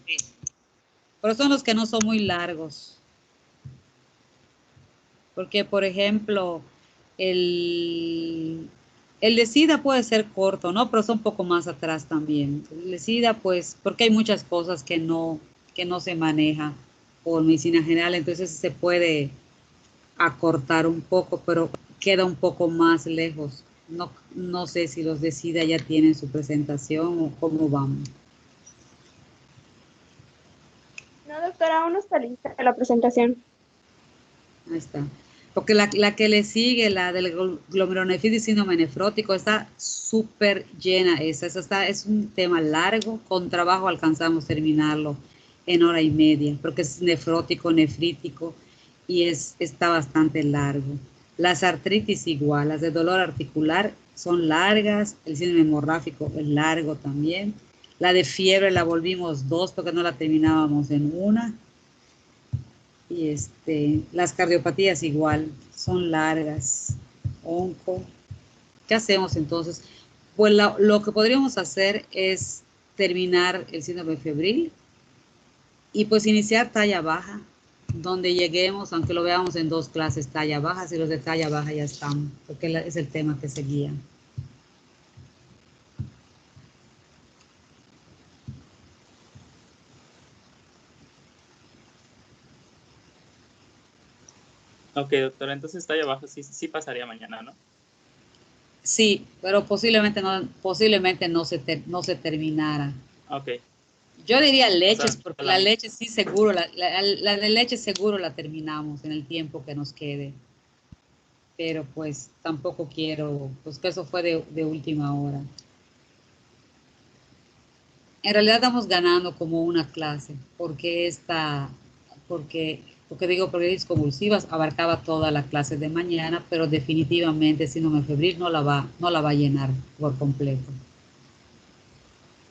Pero son los que no son muy largos. Porque, por ejemplo, el de SIDA puede ser corto, ¿no? Pero está un poco más atrás también. El de SIDA, pues, porque hay muchas cosas que no se maneja por medicina general, entonces se puede acortar un poco, pero queda un poco más lejos. No sé si los de SIDA ya tienen su presentación o cómo vamos. No, doctora, aún no está lista la presentación. Ahí está. Porque la que le sigue, la del glomerulonefritis síndrome nefrótico, está súper llena. Es un tema largo. Con trabajo alcanzamos terminarlo en hora y media, porque es nefrótico, nefrítico, y está bastante largo. Las artritis igual, las de dolor articular son largas, el síndrome hemorrágico es largo también. La de fiebre la volvimos 2 porque no la terminábamos en una. Y las cardiopatías igual, son largas. Onco. ¿Qué hacemos entonces? Pues lo que podríamos hacer es terminar el síndrome febril y pues iniciar talla baja, donde lleguemos, aunque lo veamos en 2 clases talla baja, si los de talla baja ya están, porque es el tema que seguía. Ok, doctora, entonces talla baja sí pasaría mañana, ¿no? Sí, pero posiblemente no se terminara. Ok. Yo diría leches, O sea, porque la leche sí seguro, la de leche seguro la terminamos en el tiempo que nos quede. Pero pues tampoco quiero, pues que eso fue de última hora. En realidad estamos ganando como una clase, porque crisis convulsivas abarcaba toda la clase de mañana, pero definitivamente síndrome febril no la va a llenar por completo.